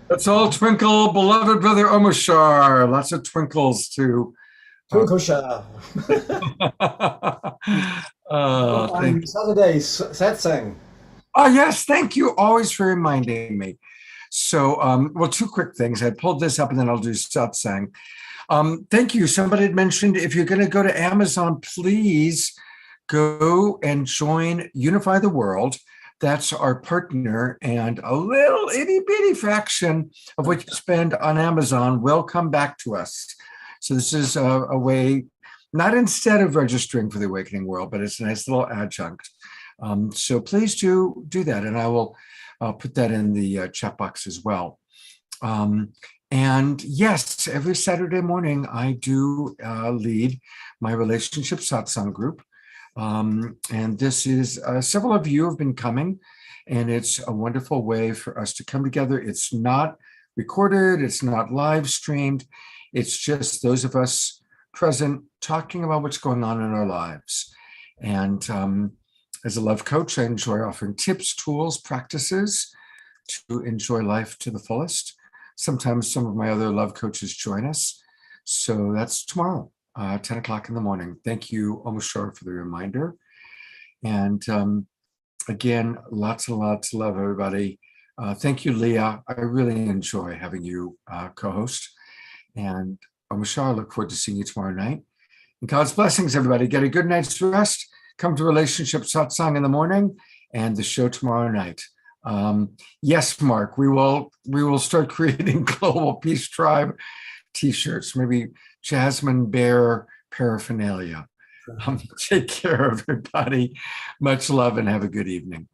Let's all twinkle, beloved brother Omashar. Lots of twinkles to. Twinkle Thank you. Saturday's satsang. Oh, yes. Thank you always for reminding me. So, well, two quick things. I pulled this up and then I'll do satsang. Thank you. Somebody had mentioned if you're going to go to Amazon, please go and join Unify the World. That's our partner, and a little itty bitty fraction of what you spend on Amazon will come back to us. So this is a way, not instead of registering for the Awakening World, but it's a nice little adjunct. So please do that, and I will put that in the chat box as well. And yes, every Saturday morning I do lead my relationship satsang group. And this is, several of you have been coming, and it's a wonderful way for us to come together. It's not recorded, it's not live streamed. It's just those of us present talking about what's going on in our lives. And as a love coach, I enjoy offering tips, tools, practices to enjoy life to the fullest. Sometimes some of my other love coaches join us. So that's tomorrow. 10 o'clock in the morning. Thank you, Omashar, for the reminder. And again, lots and lots of love, everybody. Thank you, Leah. I really enjoy having you co-host. And Omashar, I look forward to seeing you tomorrow night. And God's blessings, everybody. Get a good night's rest. Come to Relationship Satsang in the morning and the show tomorrow night. Yes, Mark, we will start creating Global Peace Tribe t-shirts, maybe Jasmine Bear paraphernalia. Take care, everybody. Much love and have a good evening.